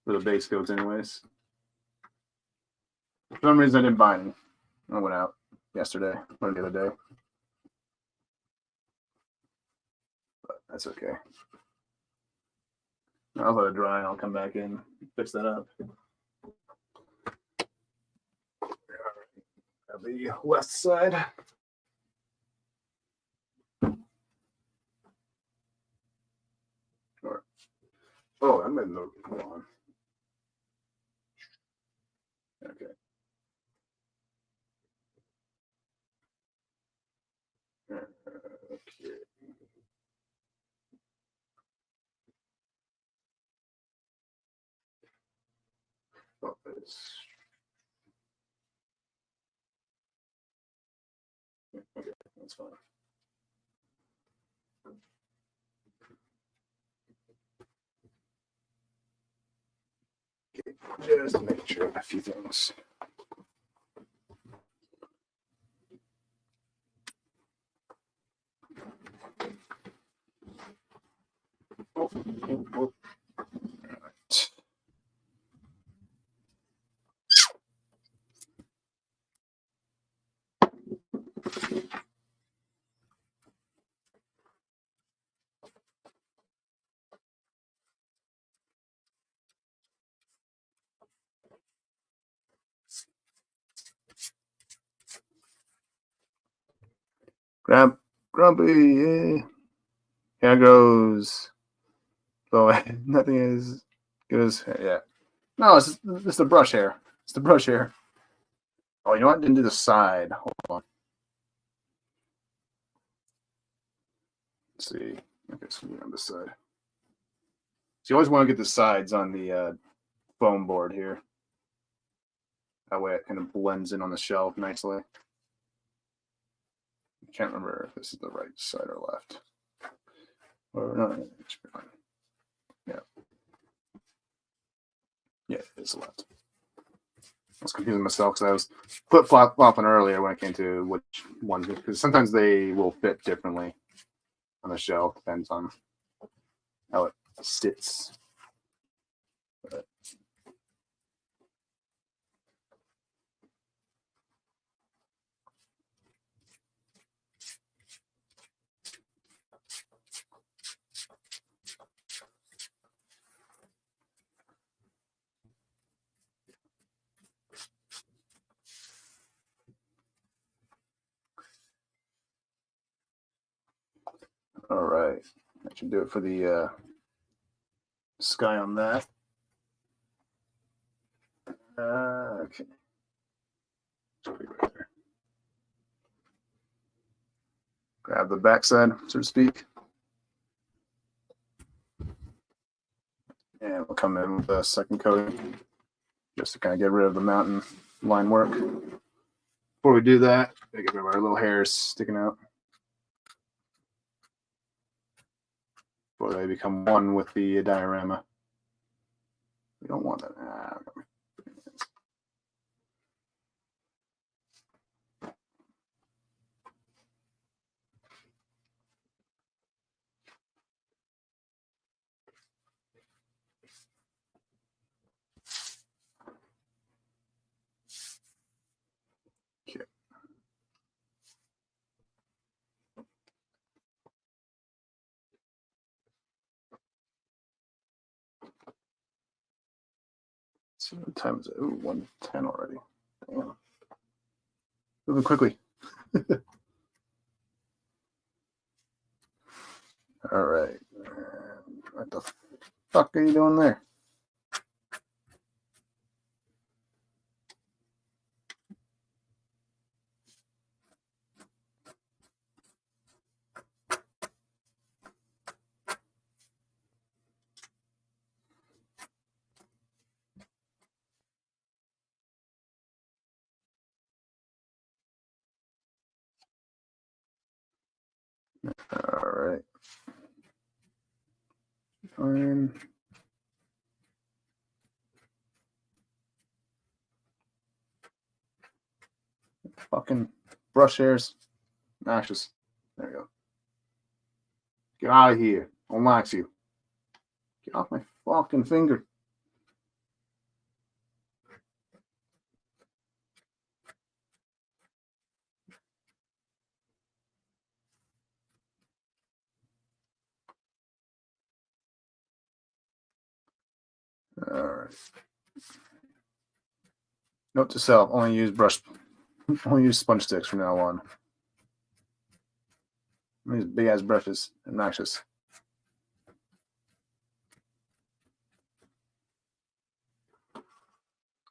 For the base coats, anyways. For some reason, I didn't buy any. I went out yesterday or the other day. But that's okay. I'll let it dry and I'll come back in and fix that up. The west side. Oh, I'm in the wrong. Okay. Okay. Oh, it's okay. That's fine. Okay, just making sure of a few things. Oh. All right. Grumpy, yeah. Here goes. So nothing is good as yeah. No, it's the brush hair. It's the brush hair. Oh, you know what? Didn't do the side. Hold on. Let's see. Okay, so on this side. So you always want to get the sides on the foam board here. That way it kind of blends in on the shelf nicely. I can't remember if this is the right side or left. Or no, it should be fine. Yeah. Yeah, it's left. I was confusing myself because I was flip-flopping earlier when it came to which ones, because sometimes they will fit differently on the shelf. Depends on how it sits. But all right, that should do it for the sky on that. Okay. Right there. Grab the backside, so to speak. And we'll come in with a second coating just to kind of get rid of the mountain line work. Before we do that, we get rid of our little hairs sticking out before they become one with the diorama. We don't want that. Okay. So what time is it? Ooh, 1:10 already. Damn. Moving quickly. All right. What the fuck are you doing there? All right. Fine. Fucking brush hairs. Ashes. There you go. Get out of here. Don't like you. Get off my fucking finger. All right. Note to self: only use sponge sticks from now on. These big ass brushes, obnoxious.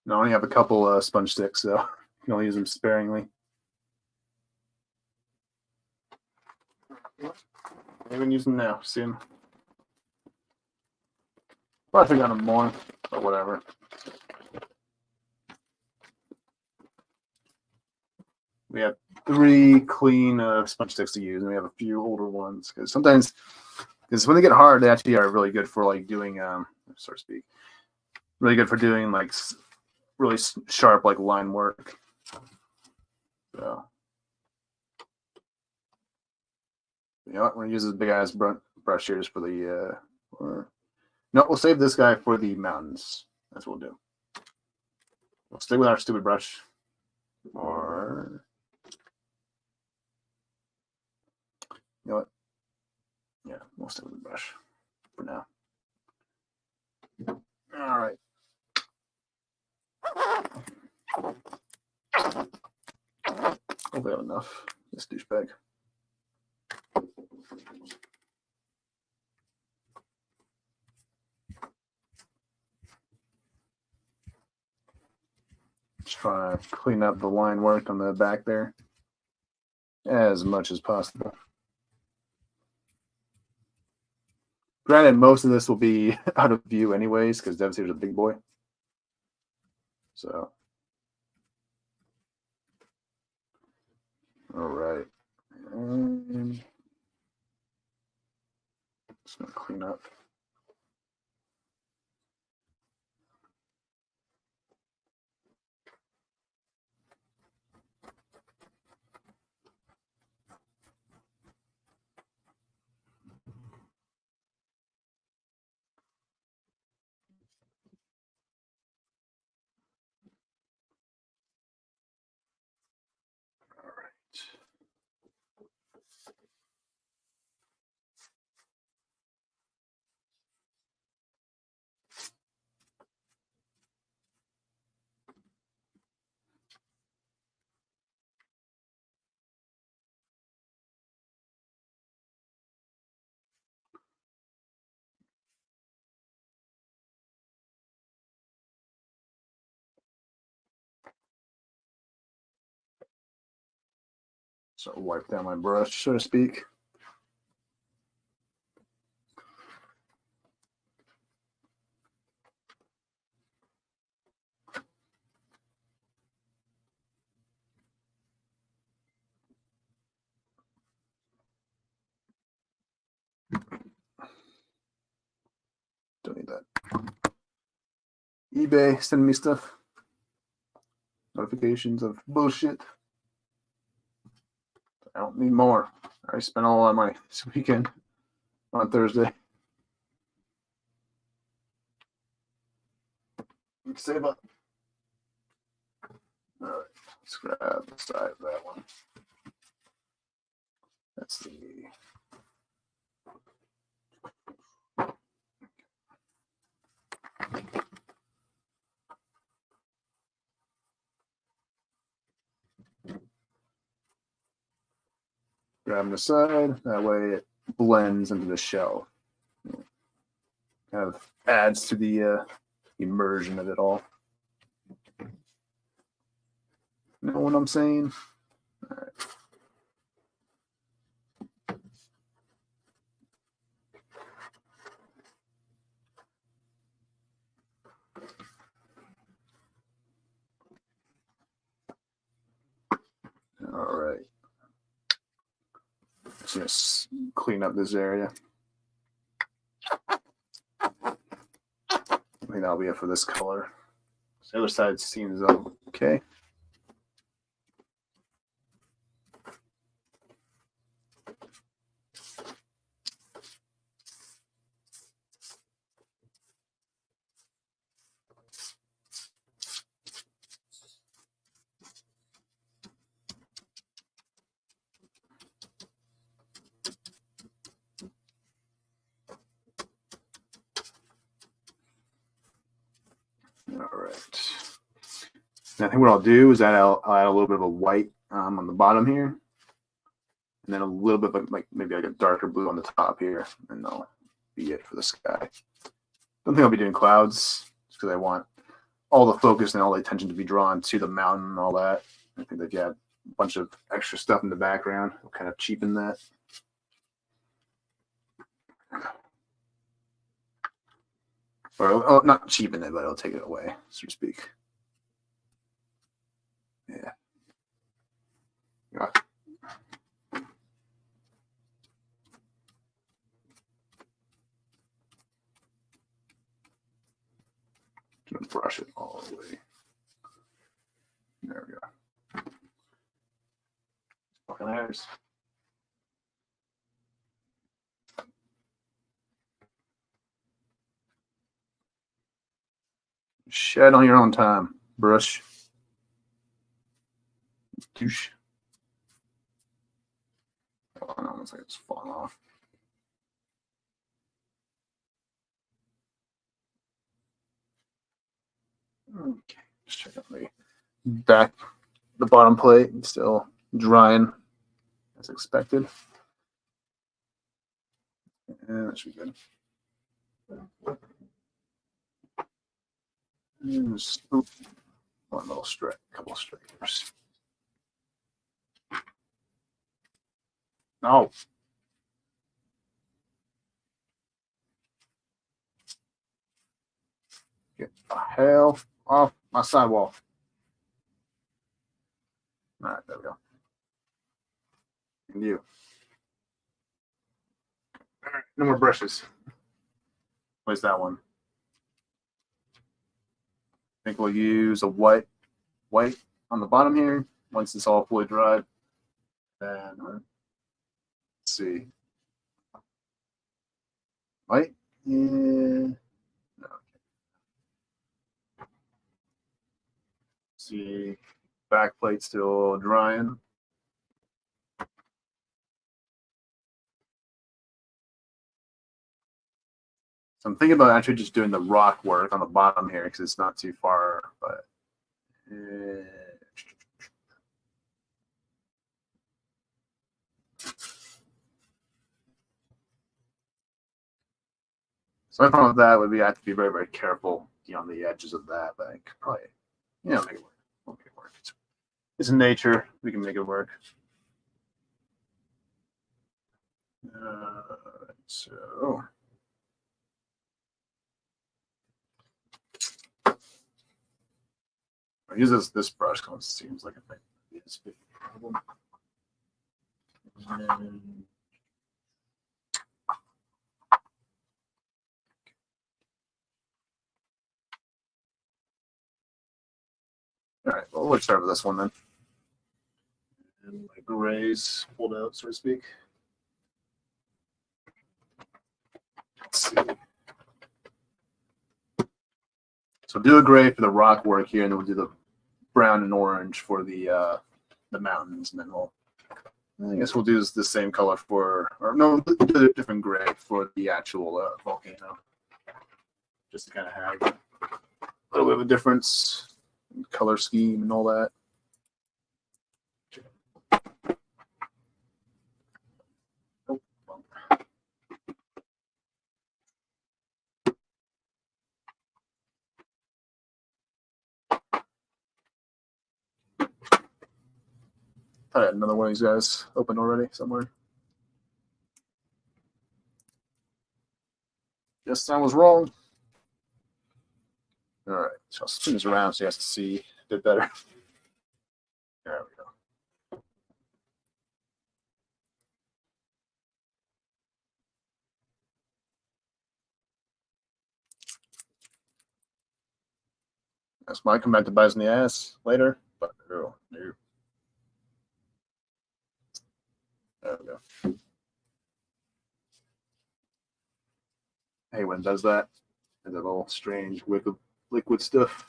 No, I only have a couple sponge sticks, so you can only use them sparingly. I'm gonna use them now. Soon. Probably got them more, but whatever. We have 3 clean sponge sticks to use, and we have a few older ones because sometimes, when they get hard, they actually are really good for like doing, so to speak, really good for doing like really sharp like line work. So, you know what? We're gonna use this big ass brush here just for the. No, we'll save this guy for the mountains. That's what we'll do. We'll stick with our stupid brush, or. You know what? Yeah, we'll stick with the brush for now. All right. Hopefully I have enough. This douchebag. Just trying to clean up the line work on the back there as much as possible. Granted, most of this will be out of view anyways, because Devastator's a big boy. So, all right. Just gonna clean up. So wipe down my brush, so to speak. Don't need that. eBay sending me stuff. Notifications of bullshit. I don't need more. I spent all of my this weekend on Thursday. Save up. All right, let's grab the side of that one. That's the. Grab the side. That way it blends into the shell. Kind of adds to the immersion of it all. You know what I'm saying? All right. All right. Just clean up this area. I think that'll be it for this color. The other side seems okay. All right. And I think what I'll do is I'll add a little bit of a white on the bottom here, and then a little bit of maybe like a darker blue on the top here, and that'll be it for the sky. Don't think I'll be doing clouds just because I want all the focus and all the attention to be drawn to the mountain and all that. I think that you have a bunch of extra stuff in the background will kind of cheapen that. Or not cheapen it, but it'll take it away, so to speak. Yeah. Gonna brush it all the way. There we go. Fucking hairs. Shed on your own time. Brush. Douche. Oh, no, looks like it's falling off. Okay, just check out the back, the bottom plate, still drying as expected. And that should be good. And just one little strip, couple of straighteners. No. Get the hell off my sidewall. All right, there we go. And you. All right, no more brushes. Where's that one? I think we'll use a white on the bottom here once it's all fully dried. And let's see. White? Yeah. No. See, back plate still drying. So I'm thinking about actually just doing the rock work on the bottom here because it's not too far, but so my problem with that would be I have to be very, very careful on the edges of that, but I could probably, make it work. We'll make it work. It's in nature. We can make it work. So I use this brush because it seems like it might be a big problem. All right, well, let's start with this one then. And my grays pulled out, so to speak. Let's see. So do a gray for the rock work here, and then we'll do the brown and orange for the mountains, and then I guess we'll do the same color do a different gray for the actual volcano, just to kind of have a little bit of a difference in color scheme and all that. I had another one of these guys open already somewhere. Yes, I was wrong. All right, so I'll spin this around so you guys can see a bit better. There we go. This might come back to bite us in the ass later, but no. There we go. Hey, when it does that, and that little strange liquid stuff.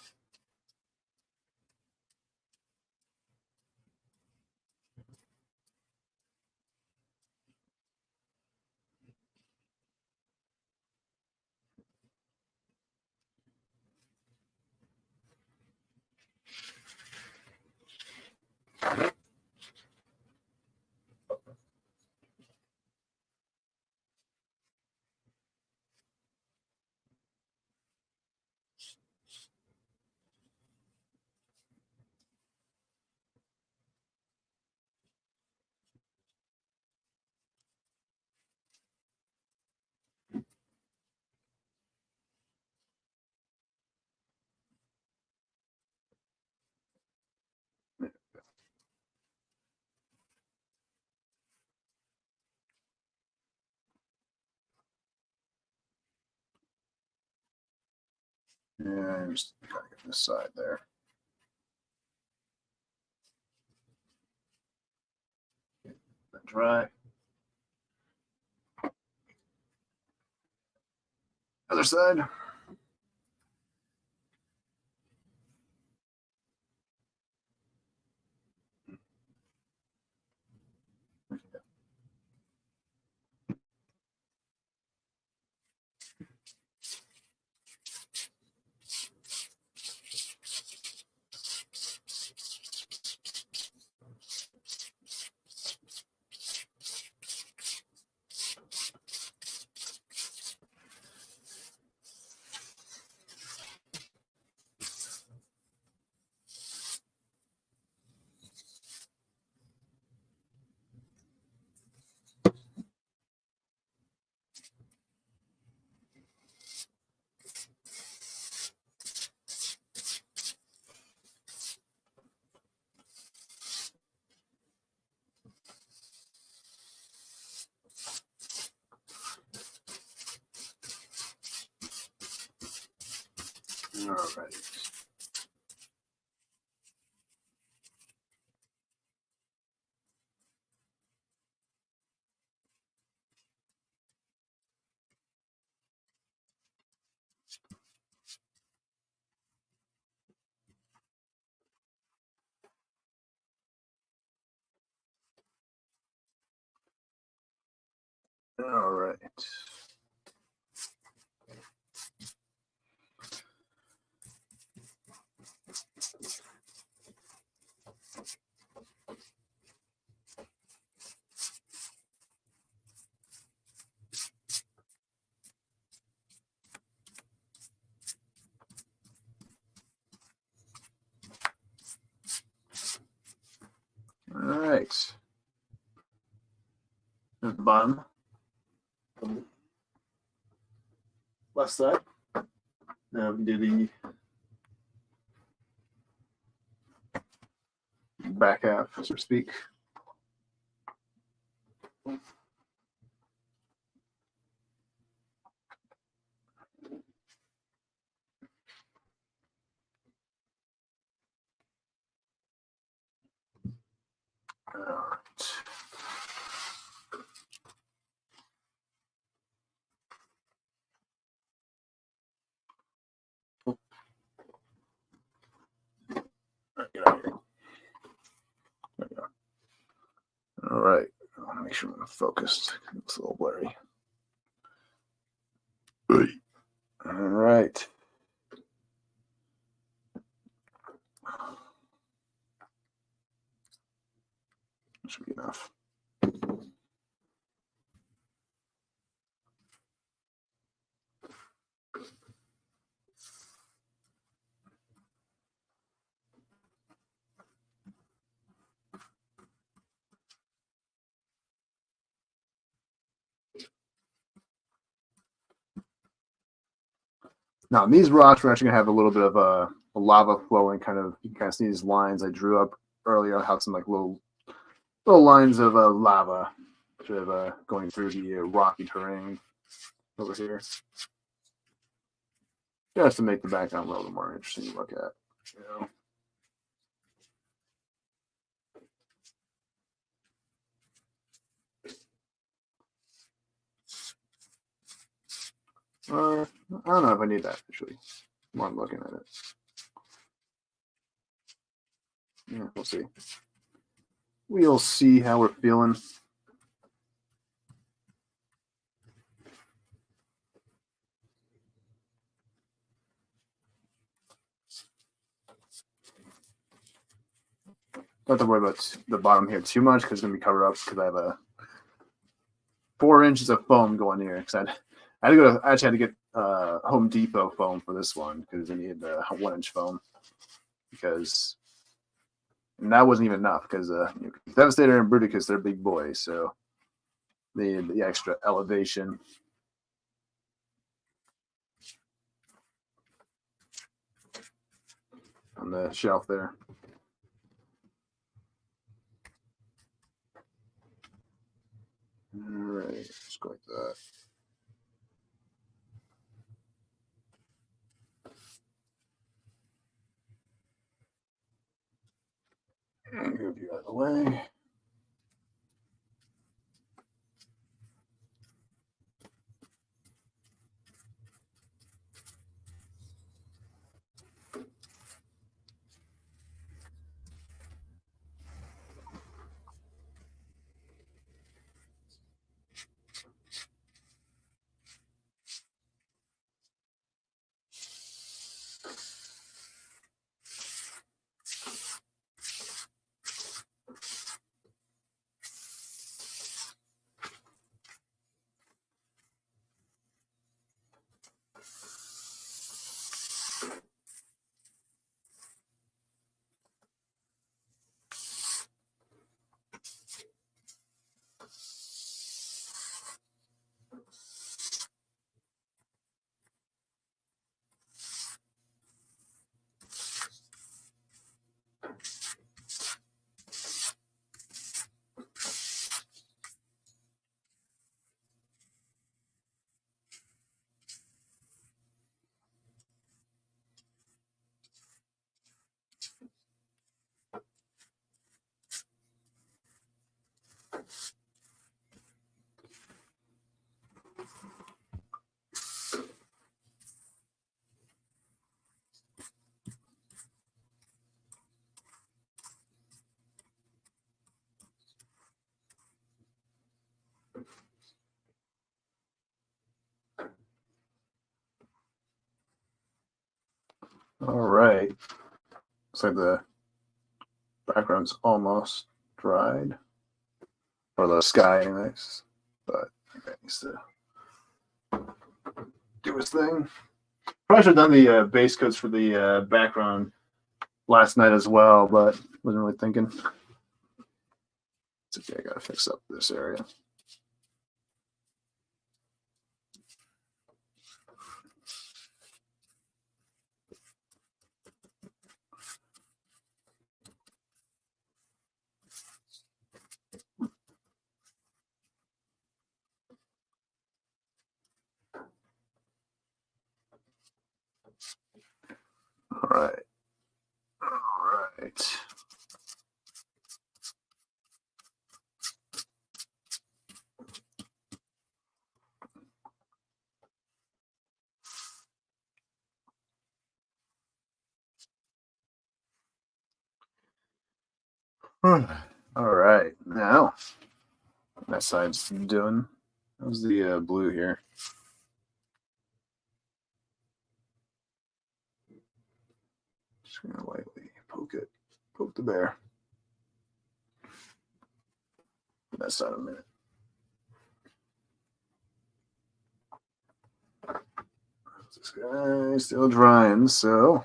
And just gotta get this side there. Get that dry. Other side. All right. All right. All right. At the bottom. Left side. Now we can do the back half, so to speak. All right. Get out of here. There we go. All right. I want to make sure I'm focused. It's a little blurry. All right. That should be enough. Now, in these rocks, we're actually going to have a little bit of a lava flowing kind of, you can kind of see these lines I drew up earlier. I have some like little lines of lava sort of going through the rocky terrain over here. Just to make the background a little more interesting to look at. You know? I don't know if I need that actually. While I'm looking at it. Yeah, we'll see. We'll see how we're feeling. Don't have to worry about the bottom here too much because it's gonna be covered up because I have a 4 inches of foam going here. Because I had to go. I actually had to get Home Depot foam for this one because I needed the 1-inch foam and that wasn't even enough because Devastator and Bruticus, they're big boys, so they needed the extra elevation. On the shelf there. All right, just go like that. Move you out of the way. All right. Looks like the background's almost dried. Or the sky, anyways. But okay, needs to do his thing. Probably should have done the base coats for the background last night as well, but wasn't really thinking. It's okay, I gotta fix up this area. All right. All right. All right. Now, that side's done. How's the blue here? Just gonna lightly poke it. Poke the bear. That side a minute. This guy still drying, so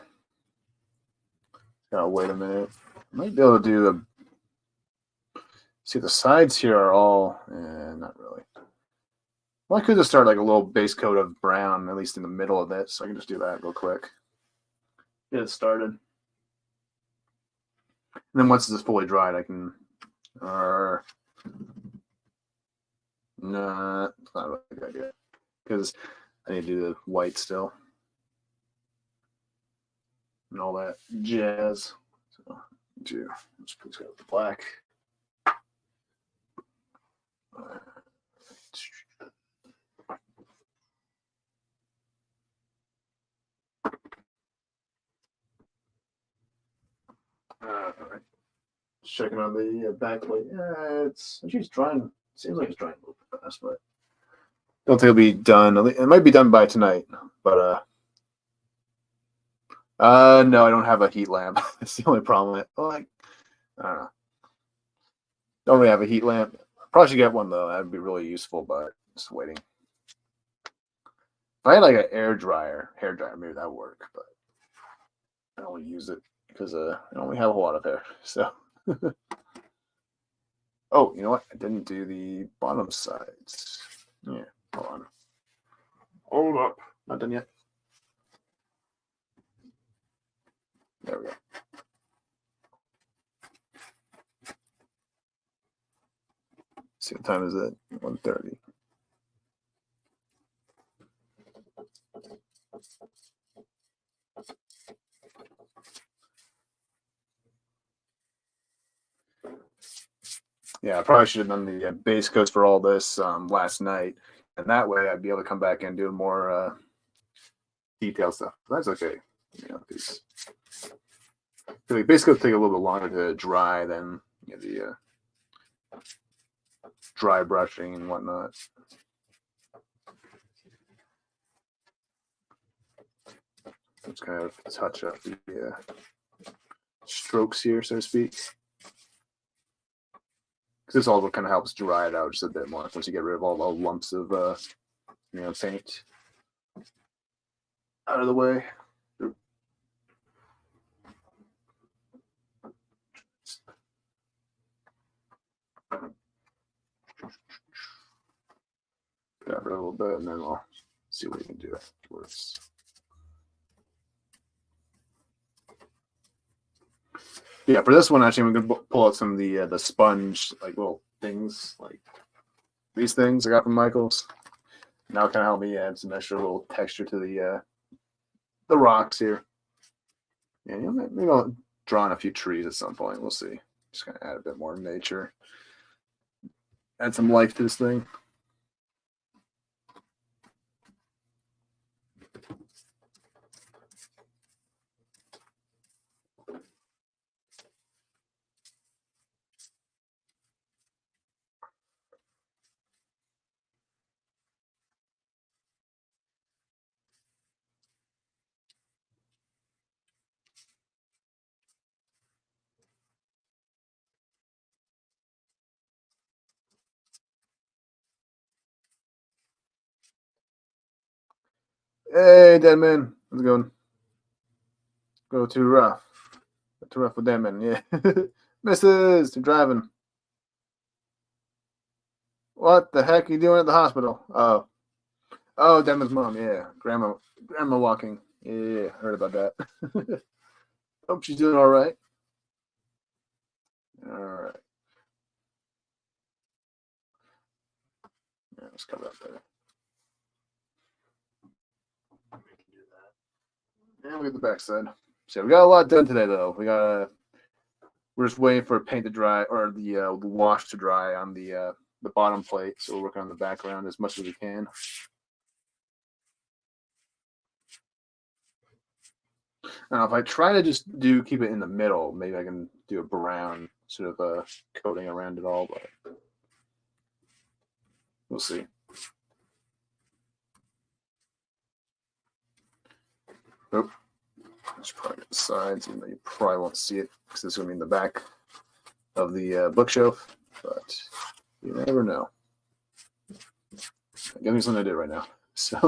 gotta wait a minute. Might be able to do the. See, the sides here are all, not really. Well, I could just start like a little base coat of brown, at least in the middle of it, so I can just do that real quick. Get it started. And then once this is fully dried, I can. Nah, it's not a good idea because I need to do the white still. and all that jazz. So, let's put this with the black. All right. Checking on the backplate. Yeah, it's drying. Seems like it's drying a little bit fast, but don't think it'll be done. It might be done by tonight, but no, I don't have a heat lamp. That's the only problem. Like, I don't know. Don't really have a heat lamp. Probably should get one though. That'd be really useful, but just waiting. If I had like an hair dryer, maybe that would work, but I don't really use it because I only have a lot of hair. So, oh, you know what? I didn't do the bottom sides. Yeah, hold on. Hold up. Not done yet. There we go. See what time is it? 1:30. Yeah, I probably should have done the base coats for all this last night, and that way I'd be able to come back and do more detailed stuff. That's okay. You know, these base coats take a little bit longer to dry than the dry brushing and whatnot. Let's kind of touch up the strokes here, so to speak. Because this also kind of helps dry it out just a bit more once you get rid of all the lumps of paint out of the way. Grab it a little bit, and then we'll see what we can do afterwards. Yeah, for this one, actually, I'm going to pull out some of the sponge, like little things, like these things I got from Michael's. Now kind of help me add some extra little texture to the rocks here. Yeah, maybe I'll draw on a few trees at some point. We'll see. Just kind of add a bit more nature. Add some life to this thing. Hey, Deadman. How's it going? Go too rough. Too rough with Deadman, yeah. Missus, you're driving. What the heck are you doing at the hospital? Oh, Deadman's mom, yeah. Grandma walking. Yeah, heard about that. Hope she's doing all right. All right. Yeah, let's cover up there. And we get the backside. So we got a lot done today, though. We're just waiting for paint to dry, or the wash to dry on the bottom plate. So we're working on the background as much as we can. Now, if I try to just keep it in the middle, maybe I can do a brown sort of coating around it all, but we'll see. Nope. Let's probably get the sides, even though you probably won't see it because this is going to be in the back of the bookshelf, but you never know. Give me something to do right now. So.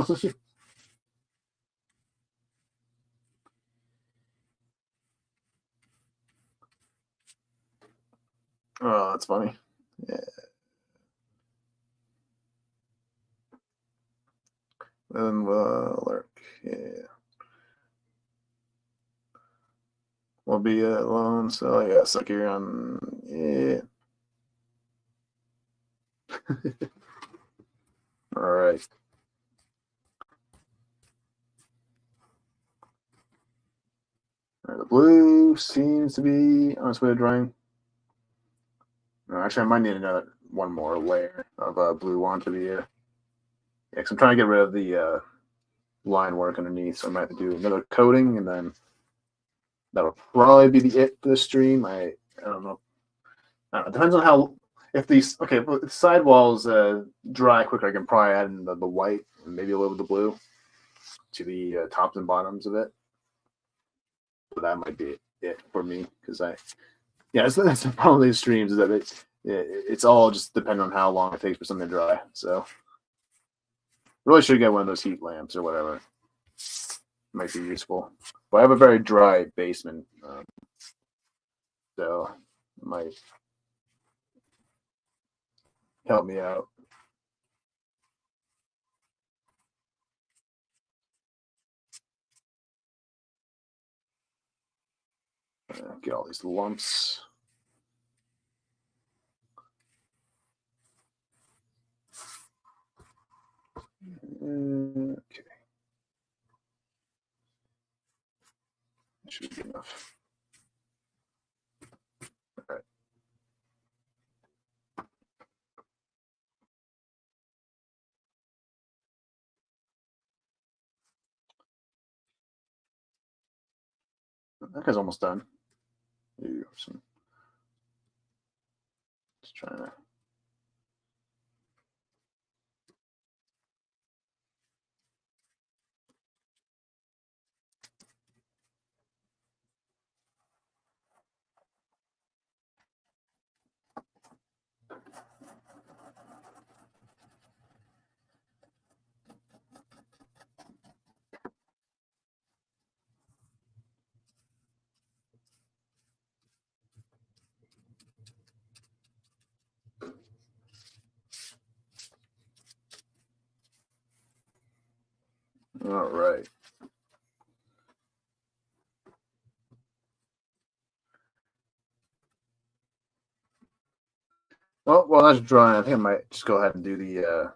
Oh, that's funny. Yeah. Then lurk. Yeah. We'll be alone. So yeah, suck here on. Yeah. All right. seems to be on its way to drying. No, actually, I might need one more layer of blue onto the yeah, because I'm trying to get rid of the line work underneath, so I might have to do another coating, and then that'll probably be the it for the stream. I don't know. It depends on how, if these, okay, if the sidewalls dry quicker, I can probably add in the white and maybe a little bit of the blue to the tops and bottoms of it. So that might be it for me, because that's the problem with these streams, is that it's all just depending on how long it takes for something to dry. So really should get one of those heat lamps or whatever. Might be useful. But I have a very dry basement, so it might help me out. Get all these lumps. Okay. Should be enough. All right. That guy's almost done. Just trying to. All right. Well, while that's drying, I think I might just go ahead and do the.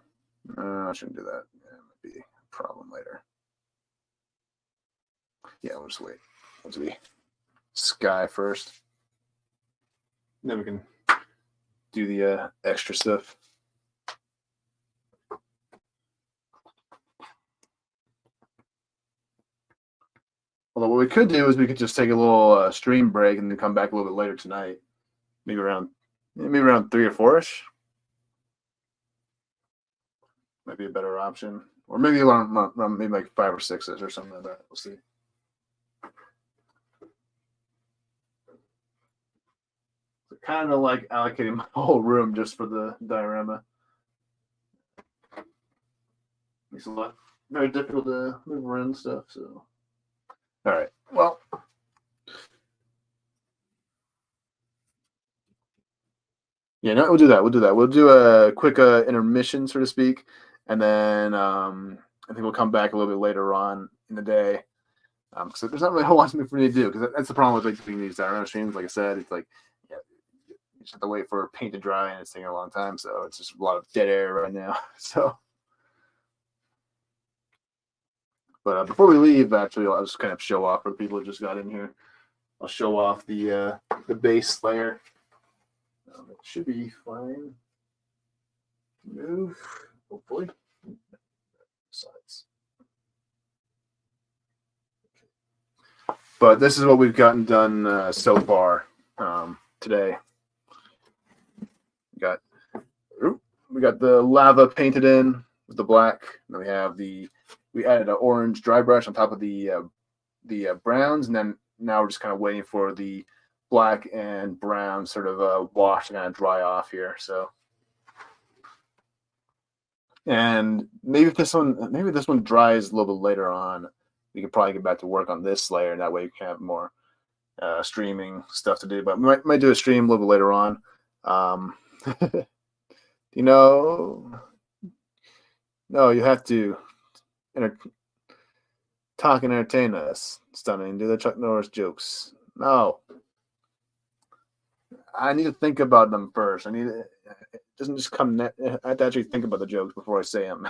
I shouldn't do that. That might be a problem later. Yeah, we'll just wait. Let's do the sky first. Then we can do the extra stuff. Although what we could do is we could just take a little stream break and then come back a little bit later tonight, maybe around 3 or 4ish. Might be a better option, or maybe around maybe like 5 or 6ish or something like that. We'll see. So kind of like allocating my whole room just for the diorama. Makes it a lot very difficult to move around stuff. So. All right. Well, yeah, no, we'll do that. We'll do that. We'll do a quick intermission, so to speak, and then I think we'll come back a little bit later on in the day. Because there's not really a whole lot for me to do. Because that's the problem with like doing these diorama streams. Like I said, it's like you just have to wait for paint to dry, and it's taking a long time. So it's just a lot of dead air right now. So. But before we leave, actually, I'll just kind of show off for people who just got in here. I'll show off the base layer. It should be fine. Move, hopefully. Sides. But this is what we've gotten done so far today. We got the lava painted in with the black. And then we added an orange dry brush on top of the browns, and then now we're just kind of waiting for the black and brown sort of wash to kind of dry off here. So, and maybe this one dries a little bit later on, we could probably get back to work on this layer, and that way you can have more streaming stuff to do. But we might do a stream a little bit later on. No, you have to talk and entertain us, Stunning. Do the Chuck Norris jokes. No. I need to think about them first. It doesn't just come. I have to actually think about the jokes before I say them.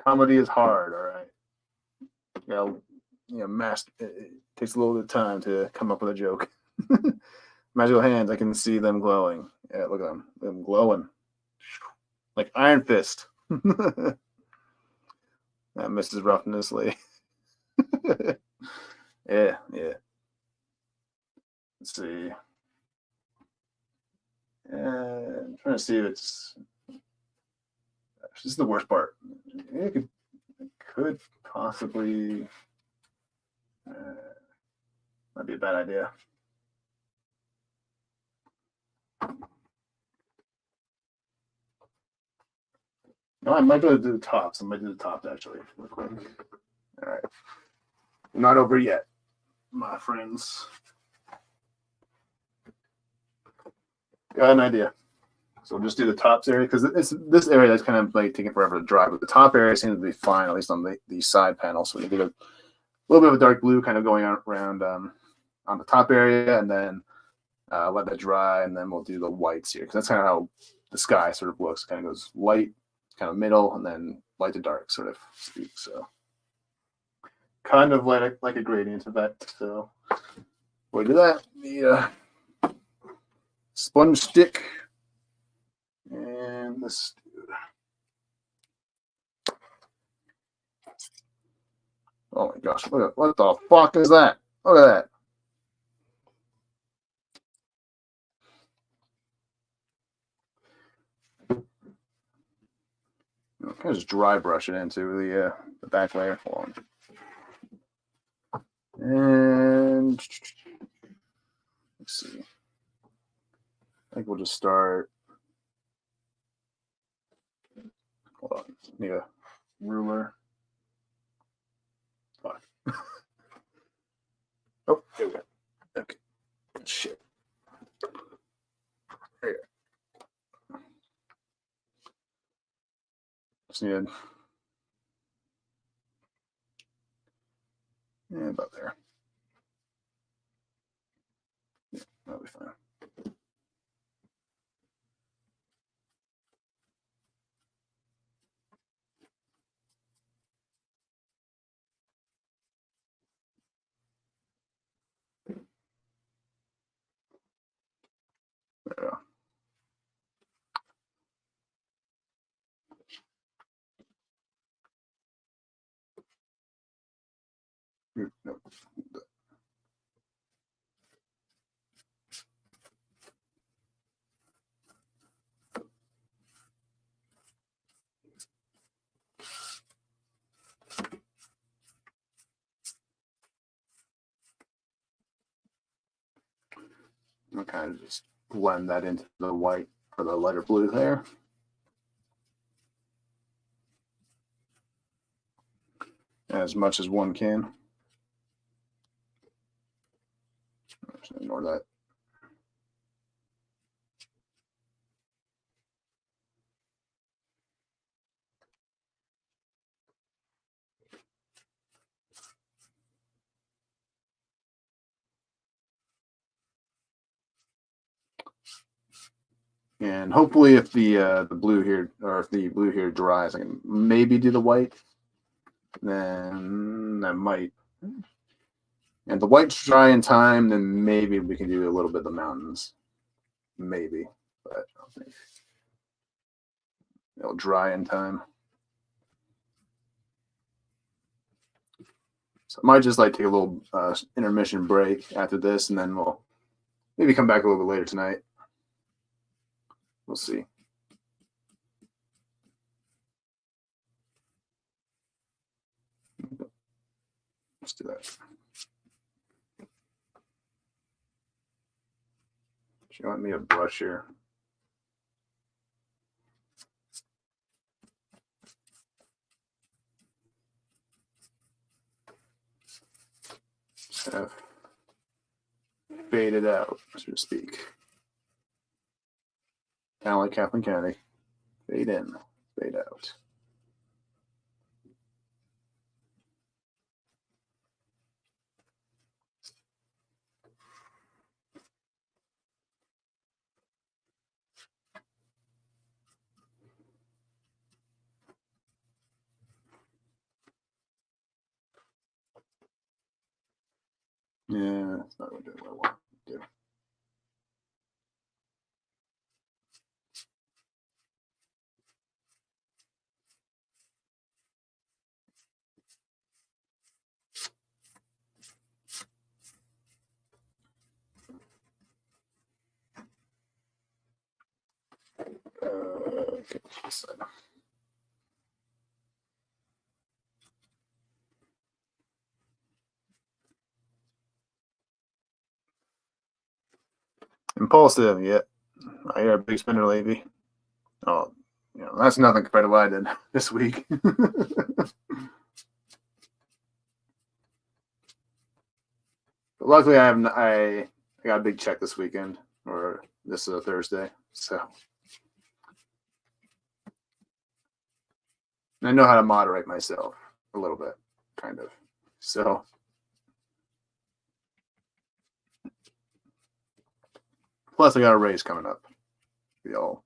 Comedy is hard, all right. It takes a little bit of time to come up with a joke. Magical hands, I can see them glowing. Yeah, look at them. Them glowing. Like Iron Fist. That Mrs. Roughnessley. Yeah. Let's see. I'm trying to see if it's. This is the worst part. It could possibly. Might be a bad idea. No, I might go to the tops. I might do the tops actually, real quick. All right. Not over yet, my friends. Got an idea. So we'll just do the tops area because it's this area that's kind of like taking forever to dry, but the top area seems to be fine, at least on the side panel. So we can do a little bit of a dark blue kind of going around on the top area, and then let that dry, and then we'll do the whites here because that's kind of how the sky sort of looks. Kind of goes light, kind of middle, and then light to dark, sort of speak. So kind of like a gradient effect. So we'll do that. The sponge stick and this dude. Oh my gosh! What the fuck is that? Look at that. I'll just dry brush it into the back layer. Hold on. And let's see. I think we'll just start. Hold on. Need a ruler. Fuck. Oh, there we go. Okay. Shit. There you go. Just need. Yeah, about there. Yeah, that'll be fine. There we go. No. I'll kind of just blend that into the white or the lighter blue there. As much as one can. Just ignore that. And hopefully, if the blue here, or if the blue here dries, I can maybe do the white. Then I might. And the white's dry in time, then maybe we can do a little bit of the mountains. Maybe, but I don't think it'll dry in time. So I might just like take a little intermission break after this, and then we'll maybe come back a little bit later tonight. We'll see. Let's do that. You want me a brush here? Just have faded out, so to speak. Kind of like Kathleen Kennedy. Fade in, fade out. Yeah, it's not going to do what I want to do. Okay, this side. Impulsive, yeah. I hear a big spender lately. Oh, you know, that's nothing compared to what I did this week. But luckily, I got a big check this weekend, or this is a Thursday, so I know how to moderate myself a little bit, kind of. So plus, I got a raise coming up. Be all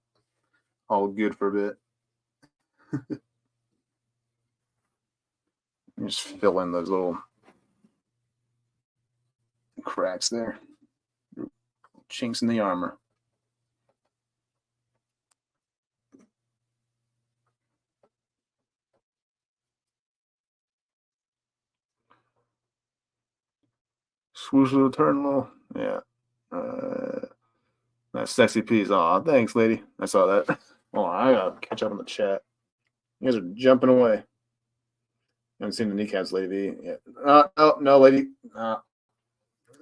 good for a bit. Just fill in those little cracks there, chinks in the armor. Swoosh of the Eternal, yeah. That sexy piece. Aw, thanks, lady. I saw that. Oh, I gotta catch up on the chat. You guys are jumping away. I haven't seen the kneecaps, lady yet. No, lady.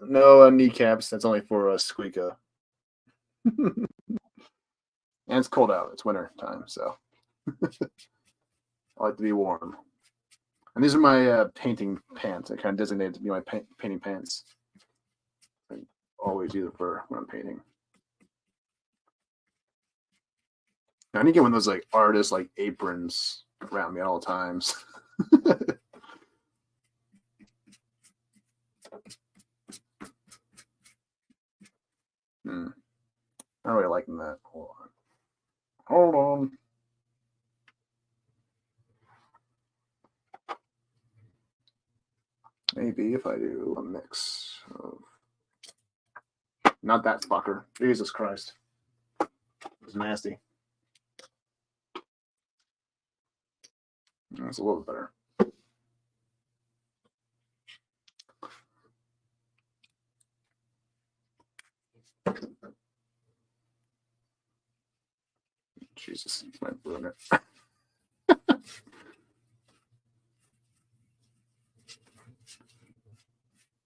No kneecaps. That's only for Squeaka. And it's cold out. It's winter time, so I like to be warm. And these are my painting pants. I kind of designated to be my painting pants. I always use it for when I'm painting. I need to get one of those like artist like aprons around me at all times. I'm not really liking that. Hold on. Maybe if I do a mix of not that fucker. Jesus Christ. It's nasty. That's a little bit better. Jesus, might ruin it.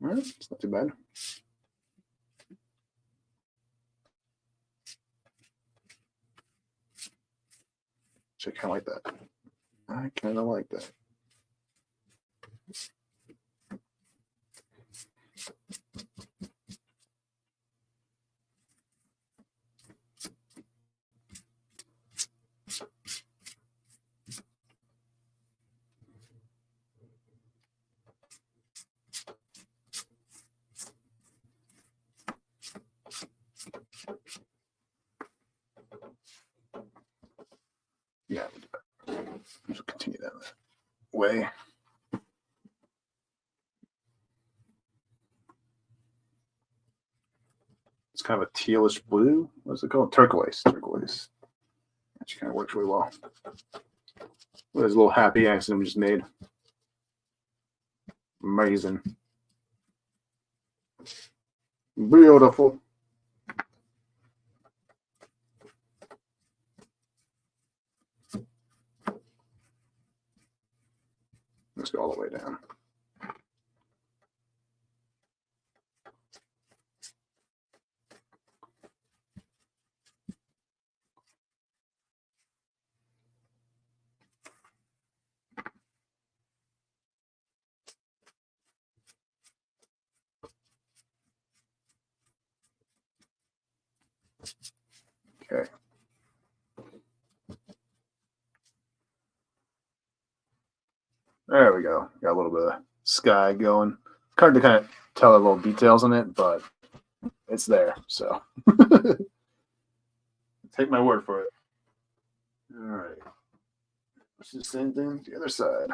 All right, it's not too bad. I kind of like that. I kind of like that. Yeah, we'll continue that way. It's kind of a tealish blue. What's it called? Turquoise. Turquoise. Actually kind of works really well. There's a little happy accident we just made. Amazing. Beautiful. Let's go all the way down. Okay. There we go. Got a little bit of sky going. It's hard to kind of tell the little details on it, but it's there. So take my word for it. All right. It's the same thing the other side.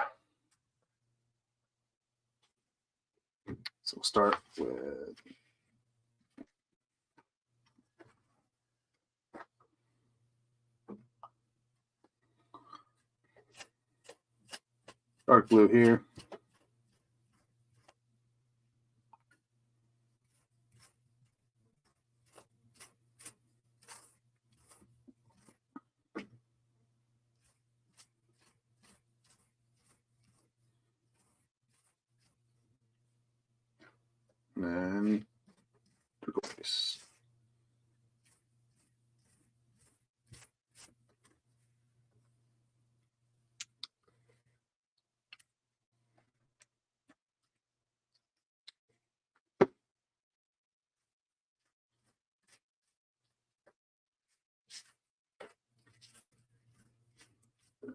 So we'll start with dark blue here. And then turquoise.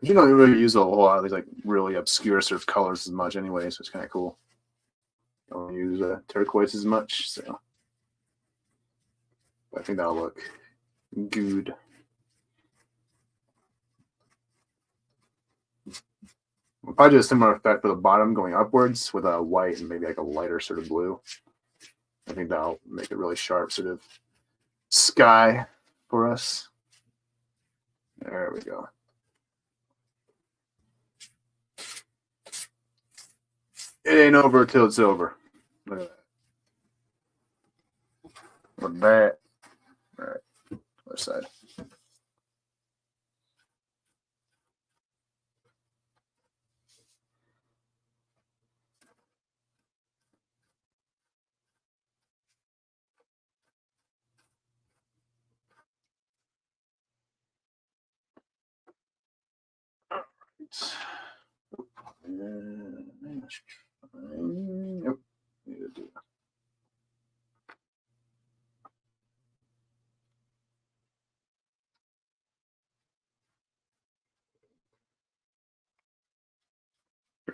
You don't really use a whole lot of these like really obscure sort of colors as much anyway, so it's kind of cool. I don't use turquoise as much, so I think that'll look good. We'll probably do a similar effect for the bottom going upwards with a white and maybe like a lighter sort of blue. I think that'll make a really sharp sort of sky for us. There we go. It ain't over till it's over. Look at that. With that. All right, other side. All right. Nope. Need to do that.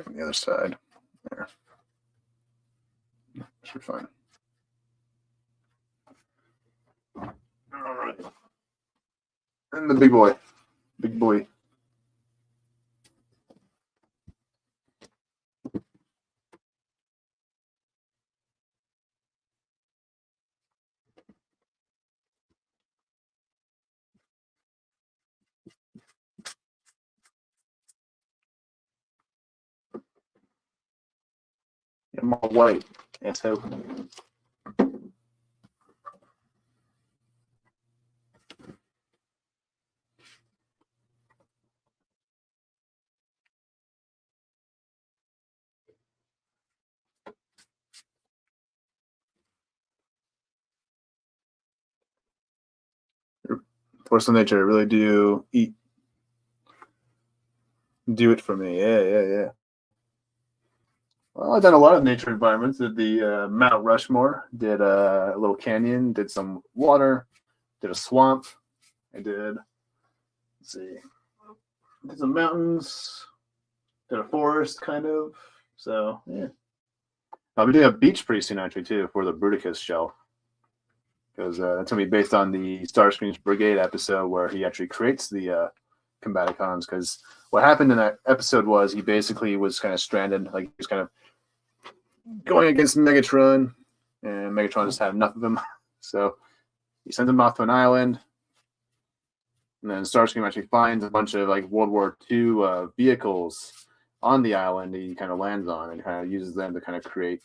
From the other side. There. Should be fine. All right. And the big boy. Big boy. I'm all white. And so force of nature really do it for me. Yeah. Well, I've done a lot of nature environments. Did the Mount Rushmore, did a little canyon, did some water, did a swamp. I did, let's see, did some mountains, did a forest kind of. So, yeah. I'll be doing a beach pretty soon, actually, too, for the Bruticus shelf. Because that's going to be based on the Starscream's Brigade episode where he actually creates the Combaticons. Because what happened in that episode was he basically was kind of stranded. Like, he was kind of going against Megatron, and Megatron just had enough of him. So he sends him off to an island. And then Starscream actually finds a bunch of like World War II vehicles on the island he kind of lands on and kind of uses them to kind of create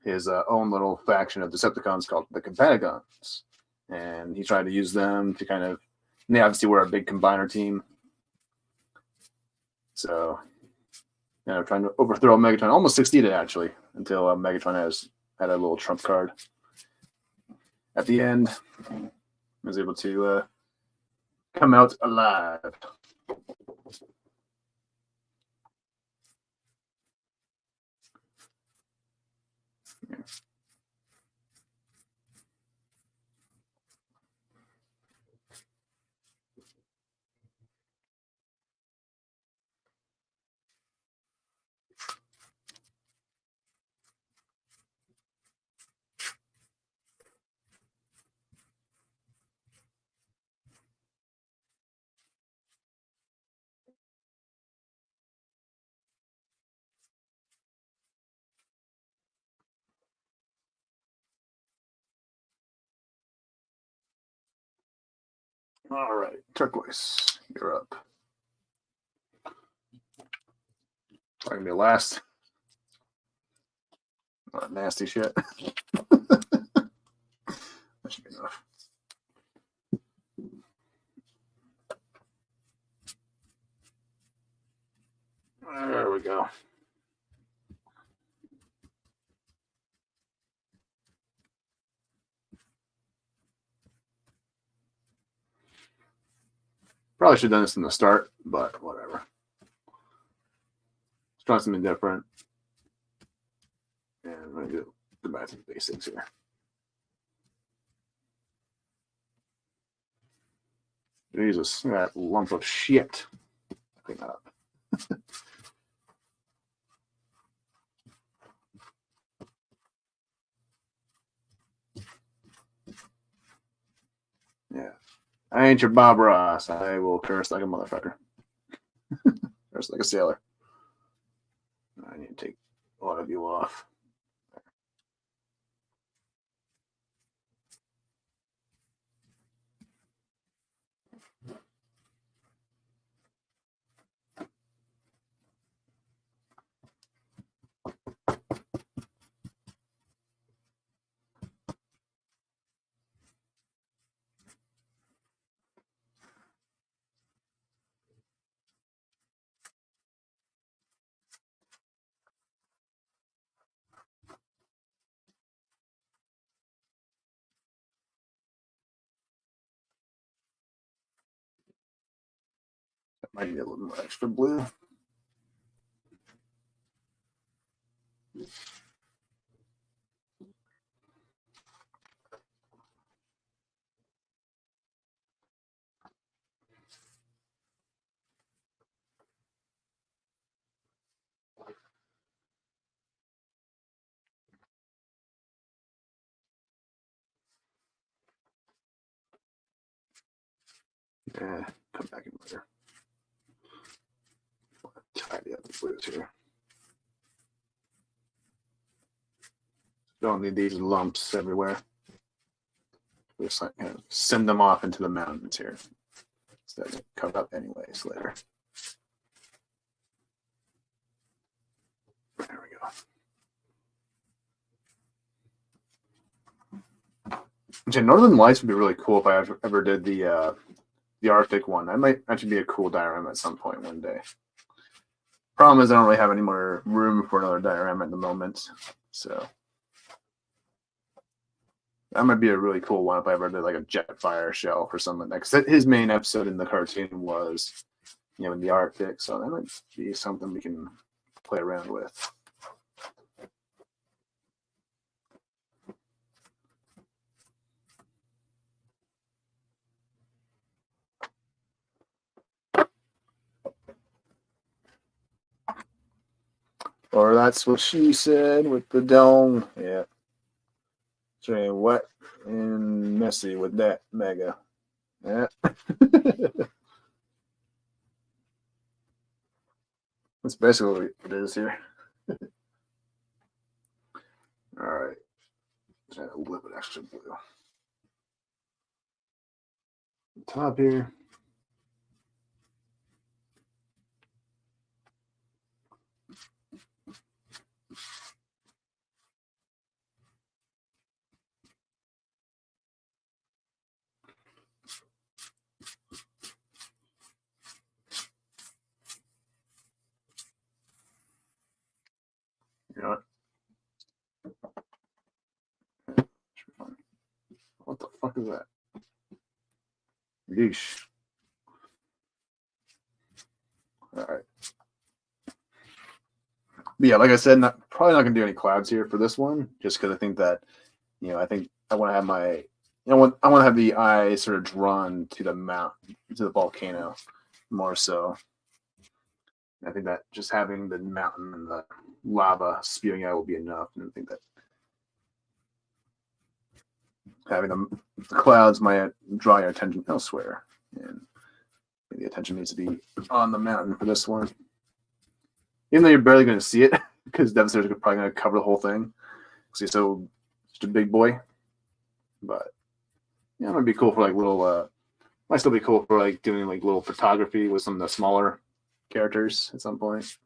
his own little faction of Decepticons called the Combaticons. And he tried to use them to kind of, and they obviously were a big combiner team. So, you know, trying to overthrow Megatron. Almost succeeded, actually, until Megatron had a little trump card. At the end, was able to come out alive. All right, turquoise, you're up. Probably gonna be last. Nasty shit. That should be enough. There we go. Probably should have done this in the start, but whatever. Let's try something different. And I'm going to go back to the basics here. Jesus, that lump of shit. Clean that up. Yeah. I ain't your Bob Ross. I will curse like a motherfucker. Curse like a sailor. I need to take a lot of you off. Might need a little more extra blue. Yeah, come back in later. Tidy up the blues here. Don't need these lumps everywhere. Just like, send them off into the mountains here. Instead of covered up anyways later. There we go. Actually, Northern Lights would be really cool if I ever did the Arctic one. That might actually be a cool diorama at some point one day. Problem is I don't really have any more room for another diorama at the moment. So that might be a really cool one if I ever did like a Jetfire shelf or something like that. Because his main episode in the cartoon was, in the Arctic. So that might be something we can play around with. Or that's what she said with the dome. Yeah. So wet and messy with that mega. Yeah. That's basically what it is here. All right. Just a little bit extra blue. Top here. You know what the fuck is that? Yeesh. All right. But yeah, like I said, probably not gonna do any clouds here for this one, just because I think that, I think I want to have my, I want to have the eye sort of drawn to the mountain, to the volcano, more so. I think that just having the mountain and the lava spewing out will be enough, and I think that having the clouds might draw your attention elsewhere, and the attention needs to be on the mountain for this one. Even though you're barely going to see it, because Devastator's probably going to cover the whole thing, because he's such a big boy. But it might be cool for like little Might still be cool for like doing like little photography with some of the smaller characters at some point.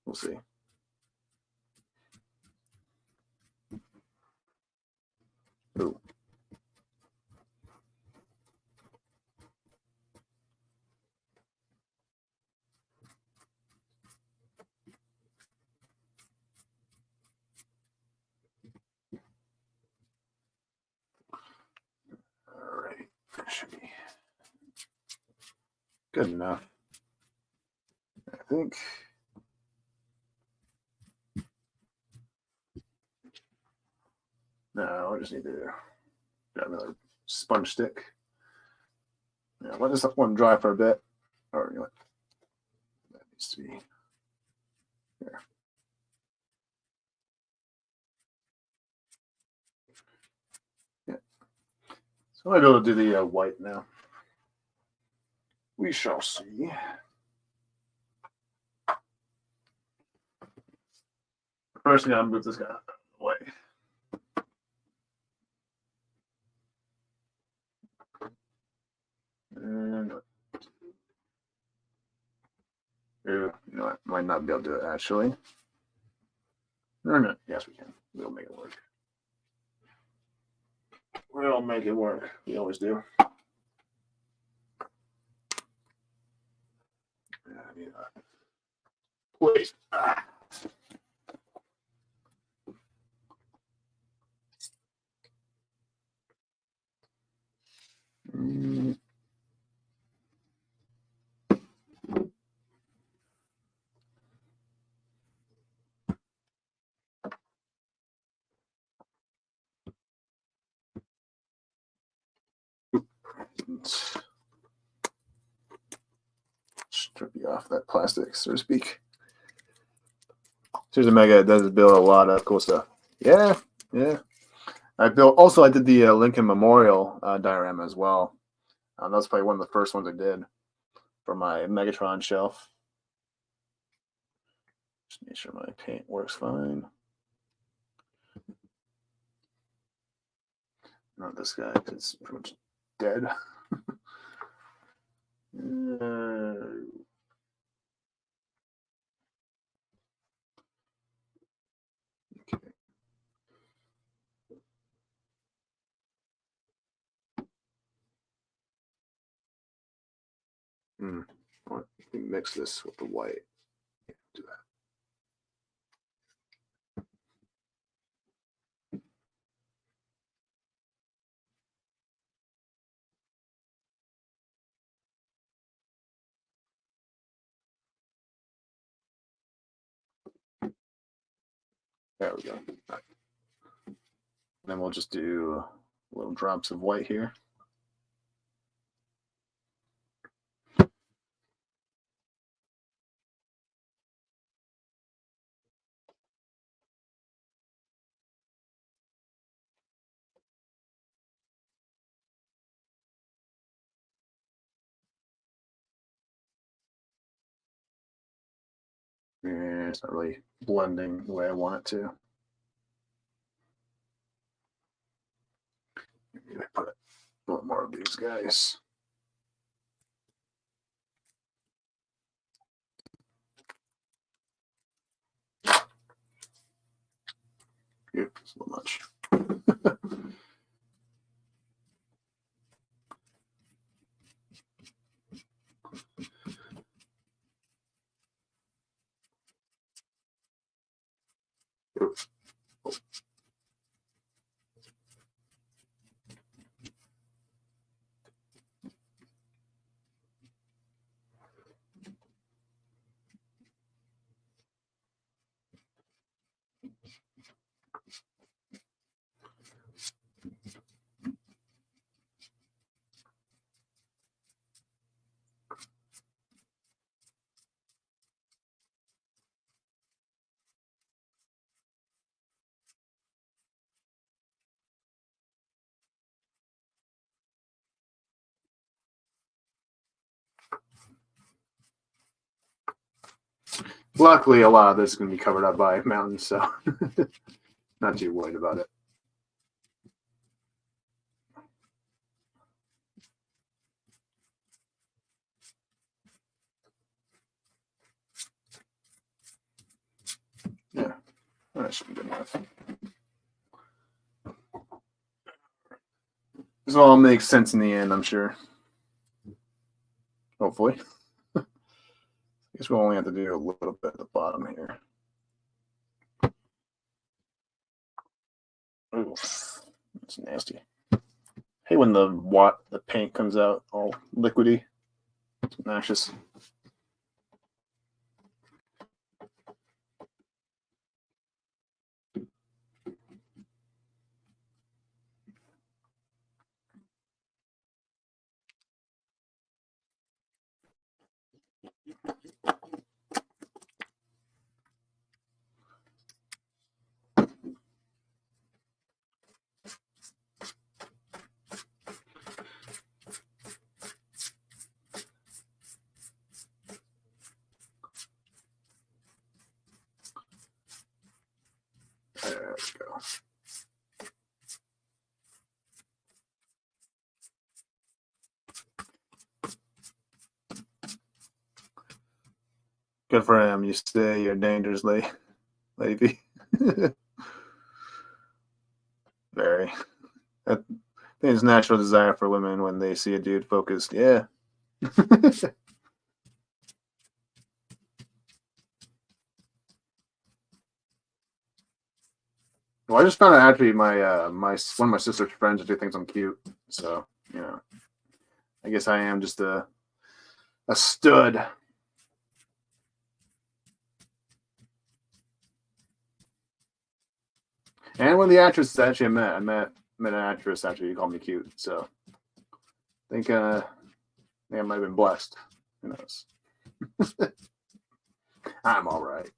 We'll see. Ooh. All right, that should be good enough, I think. No, I just need to grab another sponge stick. Yeah, let this one dry for a bit. Or you know what? That needs to be there. Yeah. So I'm going to do the white now. We shall see. First thing, I'm going to move this guy out of the way. And you know what? Might not be able to do it actually. No. Yes, we can. We'll make it work. We'll make it work. We always do. Yeah, I need that. Wait. Strip you off that plastic, so to speak. Here's a Mega. It does build a lot of cool stuff. Yeah. I did the Lincoln Memorial diorama as well. That's probably one of the first ones I did for my Megatron shelf. Just make sure my paint works fine. Not this guy, because it's pretty much dead. Okay. Mix this with the white. Do that. There we go. Right. Then we'll just do little drops of white here. And it's not really blending the way I want it to. Maybe put a little more of these guys. It's a little much. Luckily, a lot of this is going to be covered up by mountains, so not too worried about it. That should be good enough. This all makes sense in the end, I'm sure. Hopefully. I guess we'll only have to do a little bit at the bottom here. Ooh, that's nasty. Hey, when the paint comes out all liquidy, it's obnoxious. There we go. Good for him. You stay your dangers, lady. Very. I think it's natural desire for women when they see a dude focused. Yeah. Well, I just found out actually one of my sister's friends actually thinks I'm cute. So, you know, I guess I am just a stud. And one of the actresses actually I met an actress actually who called me cute. So I think I might have been blessed. Who knows? I'm all right.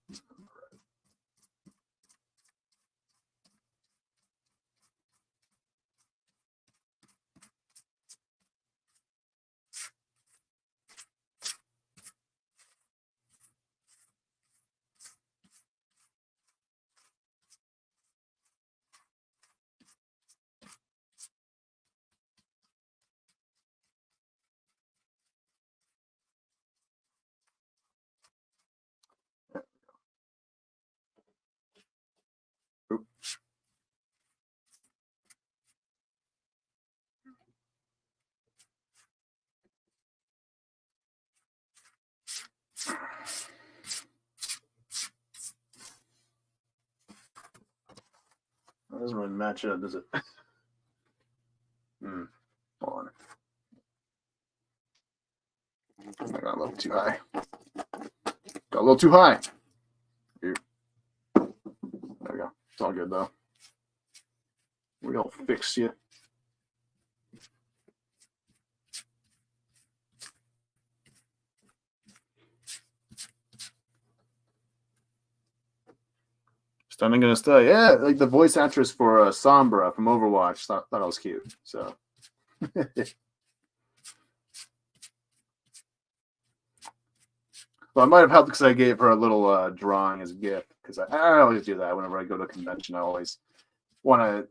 That doesn't really match up, does it? Hold on. I got a little too high. Got a little too high. Here. There we go. It's all good though. We'll fix you. Stunning gonna stay. Yeah, like the voice actress for Sombra from Overwatch thought I was cute. So well, it might have helped because I gave her a little drawing as a gift. Because I always do that whenever I go to a convention. I always want to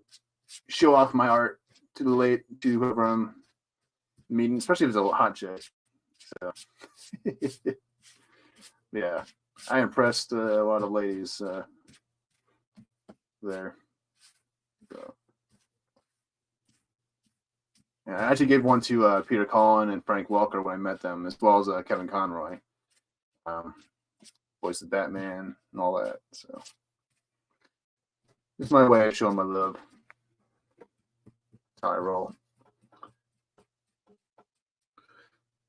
show off my art to whoever I'm meeting, especially if it's a hot chick. So yeah, I impressed a lot of ladies there. So yeah, I actually gave one to Peter Collin and Frank Welker when I met them, as well as Kevin Conroy. Voice of Batman and all that. So it's my way of showing my love. That's how I roll.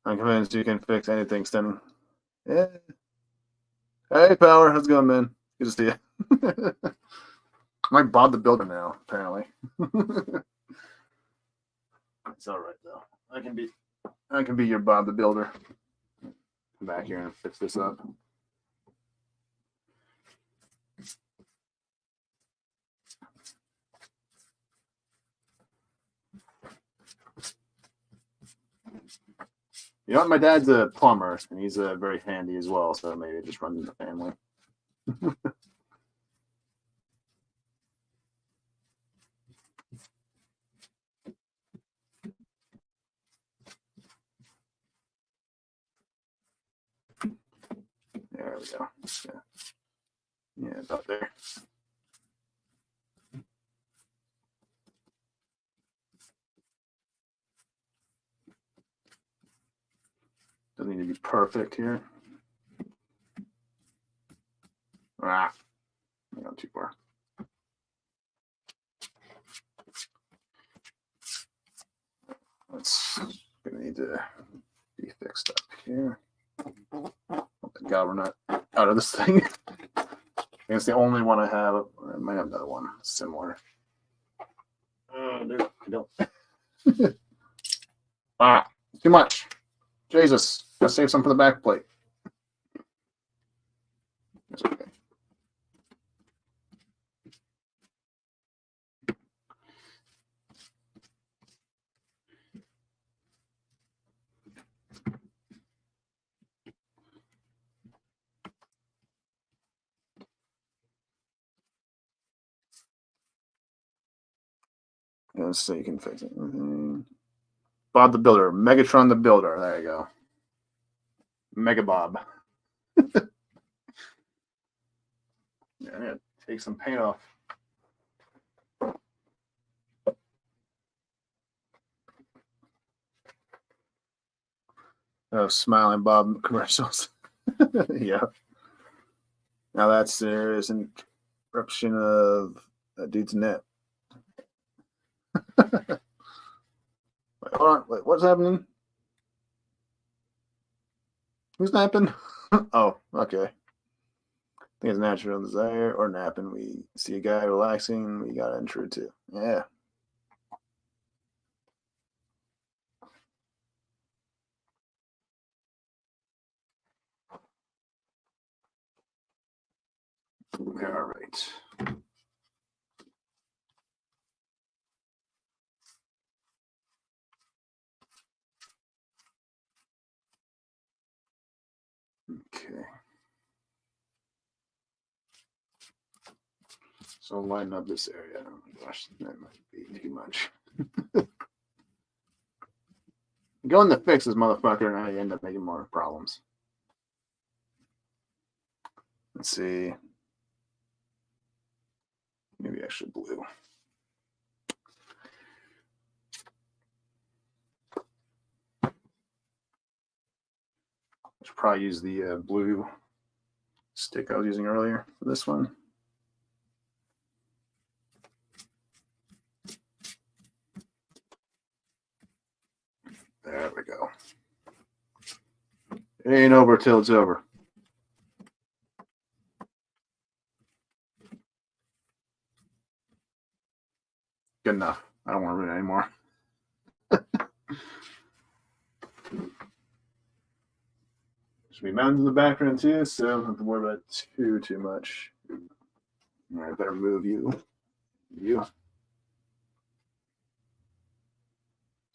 I'm convinced you can fix anything, Stunning. Yeah. Hey, Power. How's it going, man? Good to see you. I'm like Bob the Builder now, apparently. It's all right though. I can be your Bob the Builder. Come back here and fix this up. You know, my dad's a plumber, and he's very handy as well, so maybe it just runs in the family. There we go. Yeah, about there. Doesn't need to be perfect here. Ah, I got too far. That's gonna need to be fixed up here. Oh, thank God we're not out of this thing. I think it's the only one I have. I might have another one similar. Oh, no, I don't. Ah, too much. Jesus, gotta save some for the back plate. That's okay. Let's see, you can fix it. Bob the Builder, Megatron the Builder. There you go. Mega Bob. Yeah, take some paint off. Oh, Smiling Bob commercials. Yeah. Now that's there's an eruption of that dude's net. Wait, hold on. Wait, what's happening? Who's napping? Oh, okay. I think it's natural desire or napping. We see a guy relaxing. We got to intrude too. Yeah. All right. Okay. So line up this area. Oh my gosh, that might be too much. Going to fix this motherfucker and I end up making more problems. Let's see. Maybe actually blue. I should probably use the blue stick I was using earlier for this one. There we go. It ain't over till it's over. Good enough. I don't want to ruin it anymore. Should be mounted in the background too, so I don't have to worry about it too much. All right, better move you. You.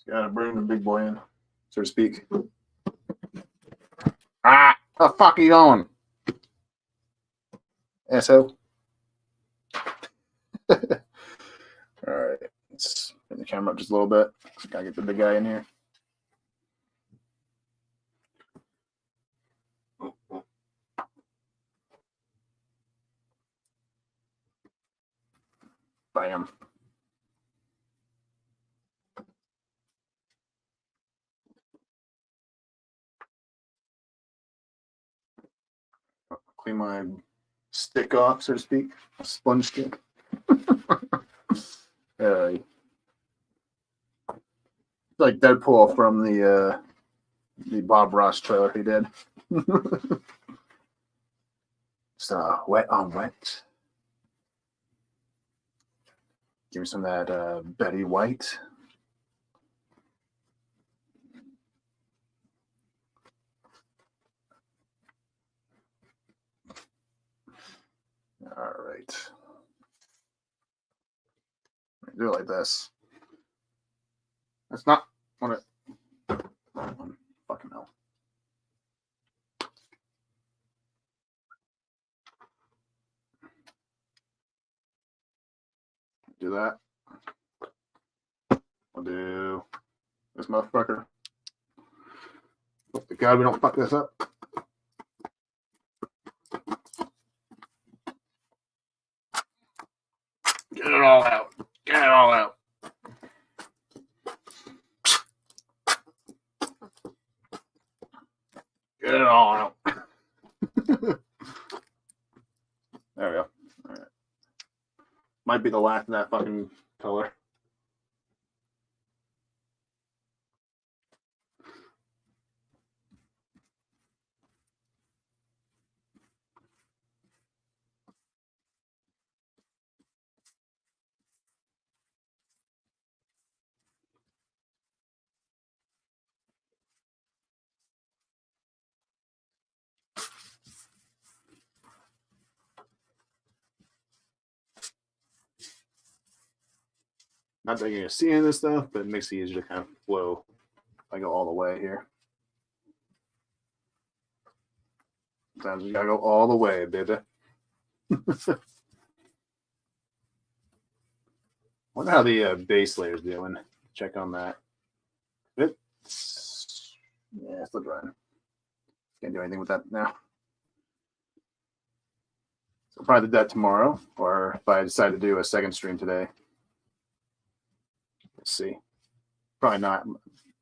Gotta bring the big boy in, so to speak. Ah, the fuck are you going? Asshole. All right, let's bring the camera up just a little bit. Gotta get the big guy in here. Bam. Clean my stick off, so to speak. Sponge stick. Like Deadpool from the Bob Ross trailer he did. Just wet on wet. Give me some of that Betty White. All right. Do it like this. That's not what it. Fucking hell. Do that. I'll do this motherfucker. Hope to God we don't fuck this up. Get it all out. Get it all out. There we go. All right. Might be the last of that fucking color. Not that you're going to see any of this stuff, but it makes it easier to kind of flow if I go all the way here. Sometimes you got to go all the way, baby. Wonder how the base layer is doing. Check on that. It's still drying. Can't do anything with that now. So probably do that tomorrow, or if I decide to do a second stream today. Let's see. Probably not. I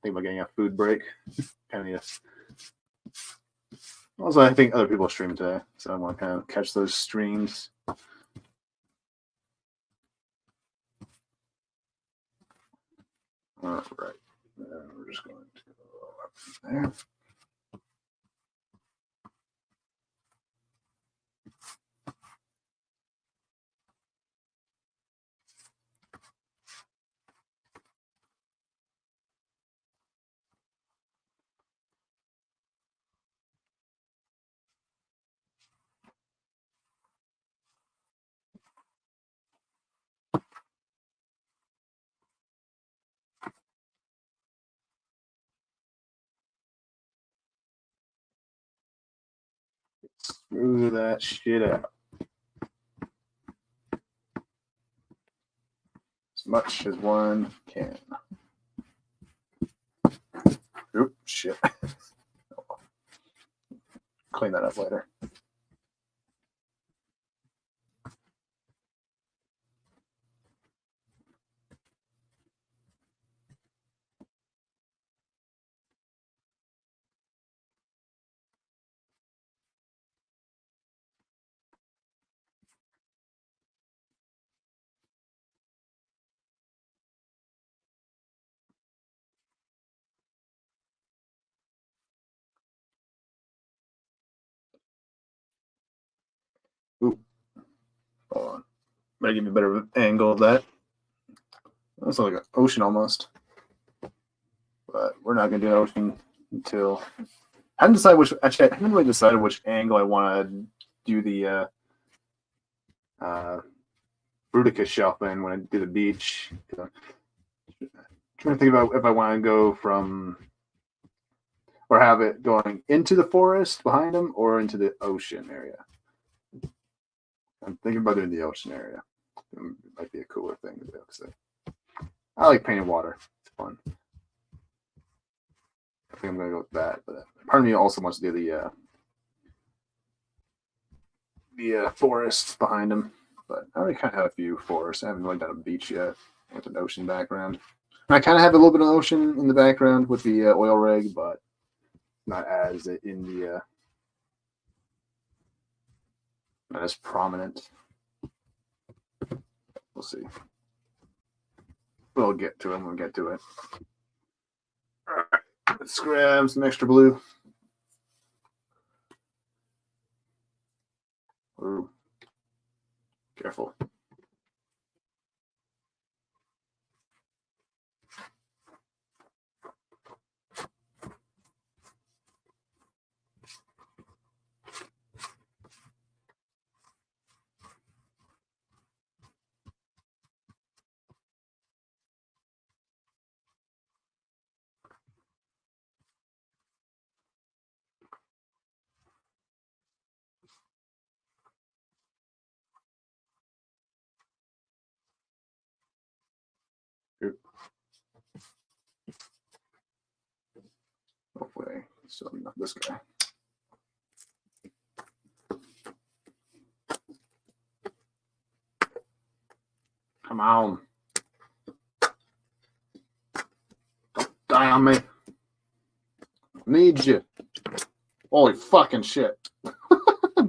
think about getting a food break. Kind of need a... Also, I think other people are streaming today, so I want to kind of catch those streams. All right. We're just going to go up there. Smooth that shit out. As much as one can. Oop, shit. Clean that up later. Ooh. Hold on. Might give you a better angle of that. That's like an ocean almost. But we're not going to do an ocean until... I haven't decided which... Actually, I haven't really decided which angle I want to do the Brutica shelf in when I do the beach. I'm trying to think about if I want to go from... Or have it going into the forest behind them or into the ocean area. I'm thinking about doing the ocean area. It might be a cooler thing to do. So I like painted water. It's fun. I think I'm going to go with that. But part of me also wants to do the forest behind them. But I already kind of have a few forests. I haven't really done a beach yet with an ocean background. And I kind of have a little bit of ocean in the background with the oil rig, but not as in the not as prominent. We'll see. We'll get to it when we get to it. All right, let's grab some extra blue. Ooh. Careful. Hopefully, so not this guy. Come on. Don't die on me. Need you. Holy fucking shit.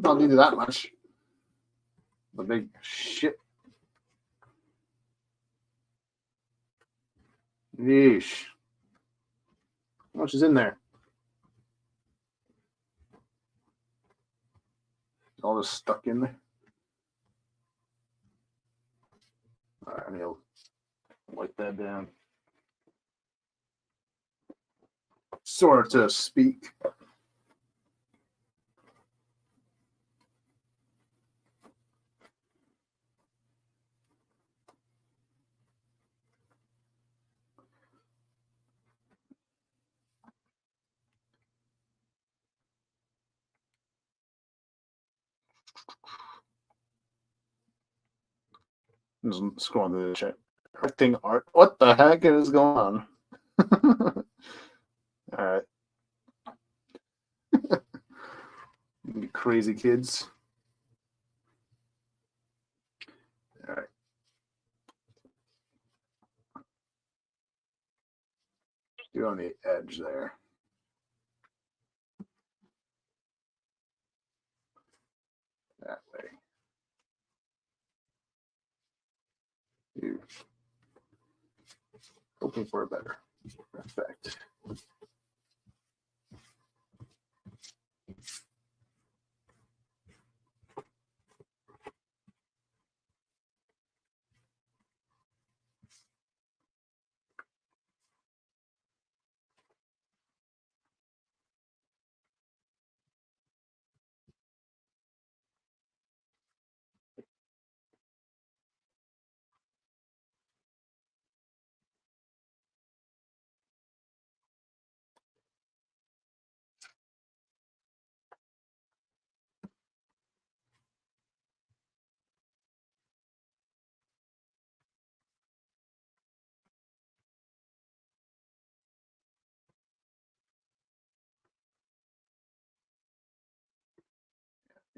Don't need that much. The big shit. Yeesh. How much is in there? All just stuck in there. All right, I need to wipe that down. So to speak. Just scrolling through the chat. Correcting art. What the heck is going on? All right. You crazy kids. All right. Do on the edge there. That way. You hoping for a better effect.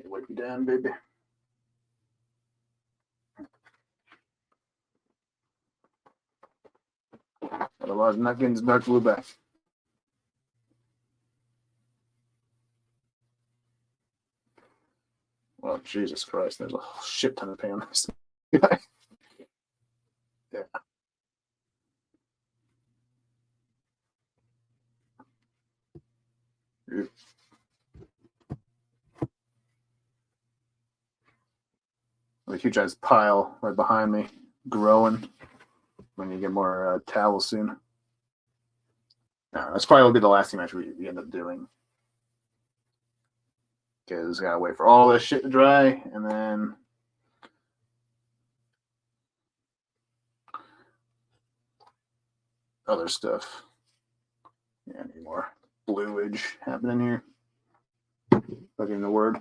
Wipe you down, baby. Otherwise, I'm not getting this dark blue back. Well, Jesus Christ, there's a shit ton of paint on this guy. Yeah. The huge ass pile right behind me, growing. When you get more towels soon. That's probably will be the last thing actually we end up doing. Because gotta wait for all this shit to dry, and then other stuff. Yeah, I need more bluage happening here. Looking the word.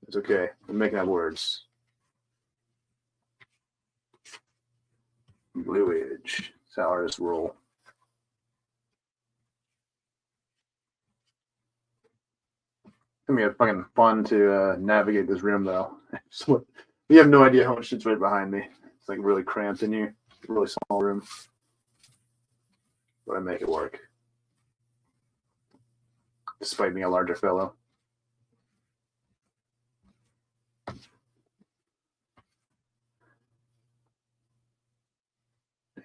It's okay. I'm making up words. Bluage. That's how artists roll. It's gonna be fucking fun to navigate this room, though. You have no idea how much shit's right behind me. It's like really cramped in here. It's a really small room. But I make it work. Despite being a larger fellow.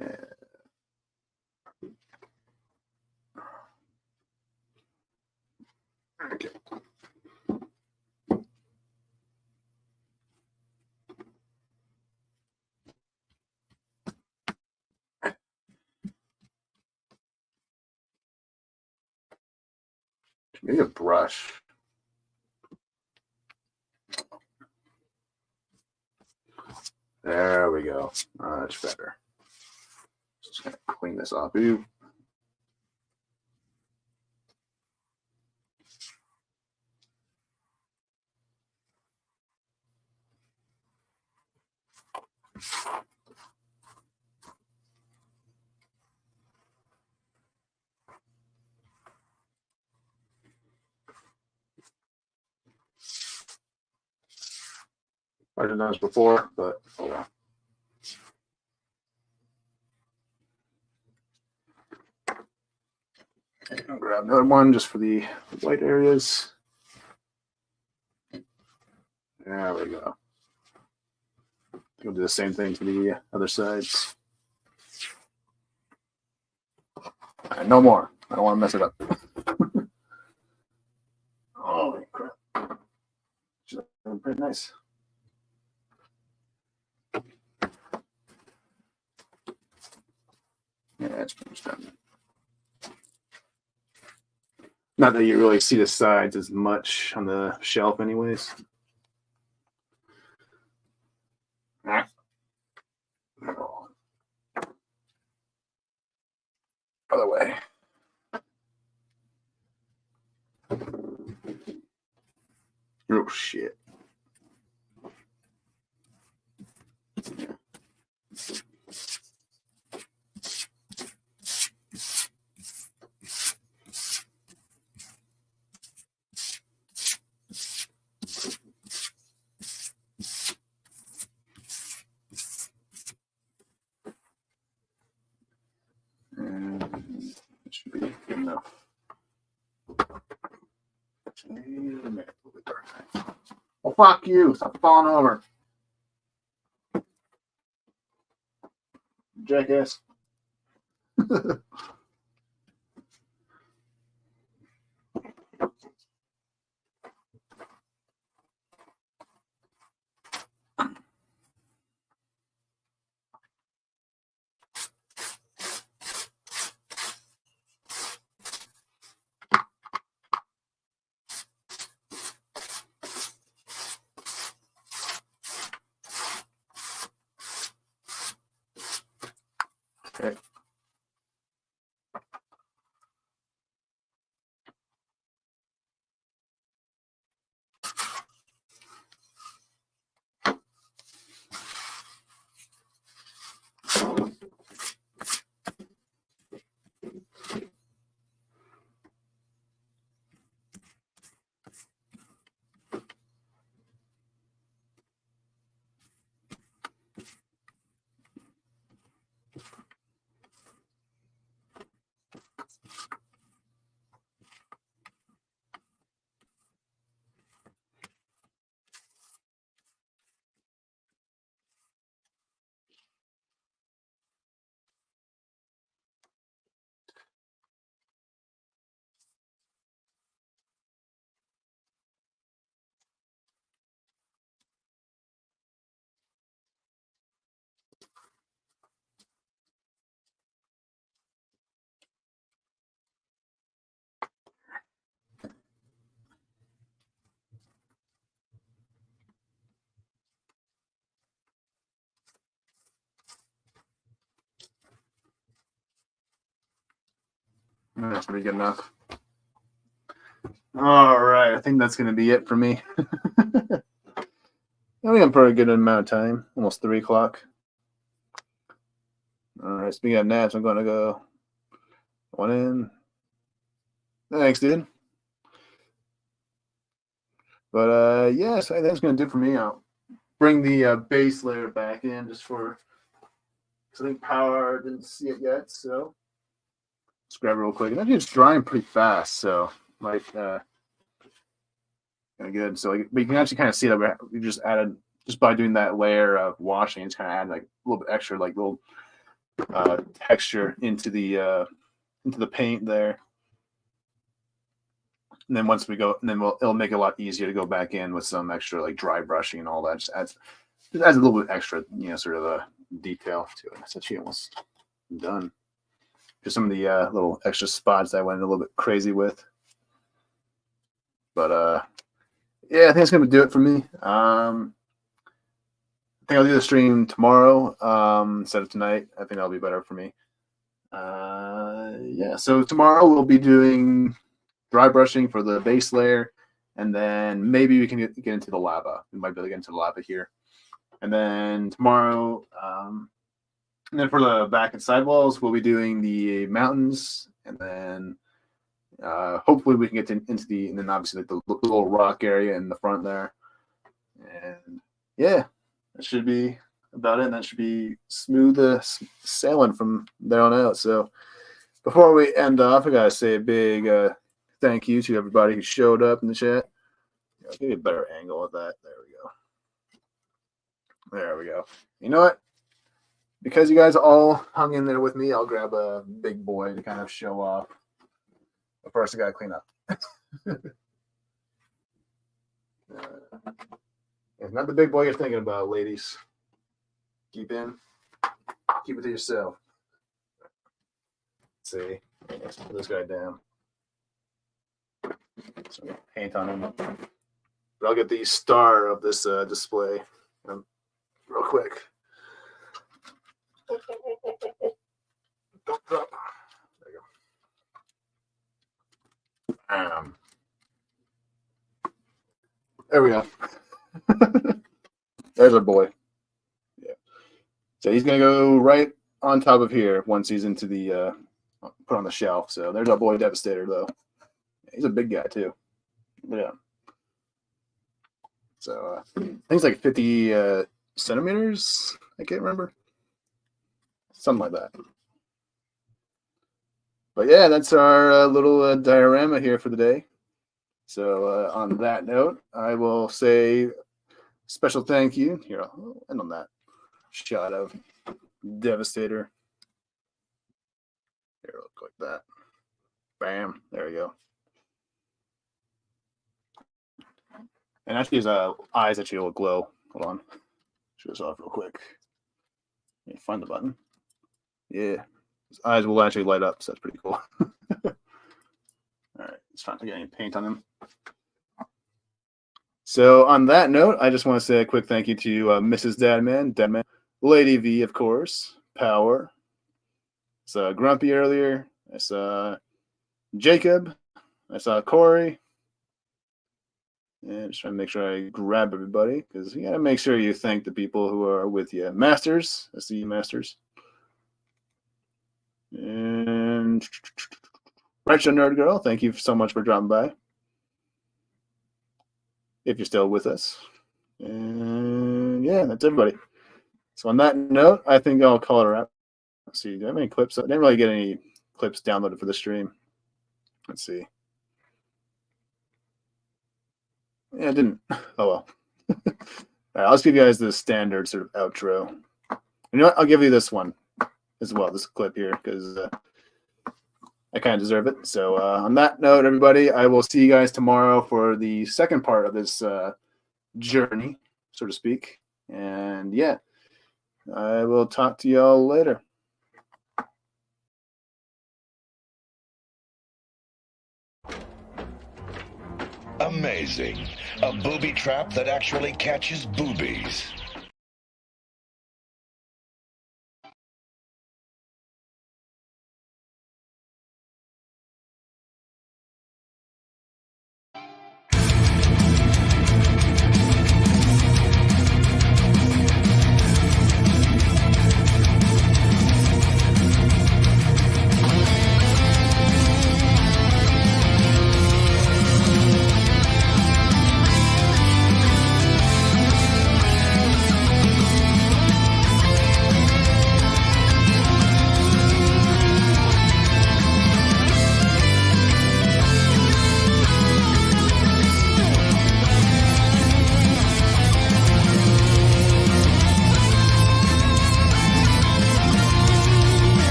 Yeah. Okay. Maybe a brush. There we go. Much better. Just gonna clean this off. Ooh. I didn't notice before, but oh well. I'll grab another one just for the white areas. There we go. We'll do the same thing to the other sides. All right, no more. I don't want to mess it up. Holy crap. Pretty nice. Yeah, that's pretty much done. Not that you really see the sides as much on the shelf anyways. Other way. Oh shit. And it should be good enough. Well, fuck you. Stop falling over. Jackass. Okay. That's pretty good enough. All right, I think that's going to be it for me. I think I'm pretty good amount of time, almost 3 o'clock. All right, speaking of naps, I'm going to go one in. Thanks, dude. But yes, I think that's going to do it for me. I'll bring the base layer back in just for, because I think power didn't see it yet, so let's grab it real quick. And it's drying pretty fast, so might good. So but you can actually kind of see that we just added, just by doing that layer of washing, it's kind of add like a little bit extra, like little texture into the paint there. And then once we go, and then it'll make it a lot easier to go back in with some extra like dry brushing and all that. Just adds a little bit extra, sort of a detail to it. That's actually almost done. Just some of the little extra spots that I went a little bit crazy with. But yeah, I think it's gonna do it for me. I think I'll do the stream tomorrow instead of tonight. I think that'll be better for me. Yeah, so tomorrow we'll be doing dry brushing for the base layer, and then maybe we can get into the lava. We might be able to get into the lava here. And then tomorrow, and then for the back and side walls, we'll be doing the mountains, and then hopefully we can get into the, and then obviously like the little rock area in the front there. And yeah, that should be about it. And that should be smooth sailing from there on out. So before we end off, I gotta say a big thank you to everybody who showed up in the chat. I'll give you a better angle of that. There we go. There we go. You know what? Because you guys all hung in there with me, I'll grab a big boy to kind of show off. But first, I gotta clean up. It's not the big boy you're thinking about, ladies. Keep it to yourself. Let's see. Let's put this guy down. So paint on him. But I'll get the star of this display real quick. Don't drop. There you go. There we go. There's our boy. Yeah. So he's gonna go right on top of here once he's into the put on the shelf. So there's our boy Devastator, though. He's a big guy too. Yeah. So I think it's like 50 centimeters. I can't remember. Something like that. But yeah, that's our little diorama here for the day. So on that note, I will say special thank you. Here, I'll end on that shot of Devastator. Here, look like that. Bam. There we go. And actually, his eyes actually will glow. Hold on. Show this off real quick. Let me find the button. Yeah. His eyes will actually light up, so that's pretty cool. All right. It's trying to get any paint on him. So on that note, I just want to say a quick thank you to Mrs. Deadman, Lady V, of course, Power. I saw Grumpy earlier. I saw Jacob. I saw Corey. And just trying to make sure I grab everybody, because you got to make sure you thank the people who are with you. Masters. I see you, Masters. And Right Show Nerd Girl, thank you so much for dropping by. If you're still with us. And yeah, that's everybody. So on that note, I think I'll call it a wrap. Let's see, do I have any clips? I didn't really get any clips downloaded for the stream. Let's see. Yeah, I didn't. Oh well. All right, I'll just give you guys the standard sort of outro. You know what? I'll give you this one as well, this clip here, because I kind of deserve it. So on that note, everybody, I will see you guys tomorrow for the second part of this journey, so to speak. And yeah, I will talk to y'all later. Amazing. A booby trap that actually catches boobies.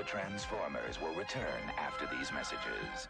Transformers will return after these messages.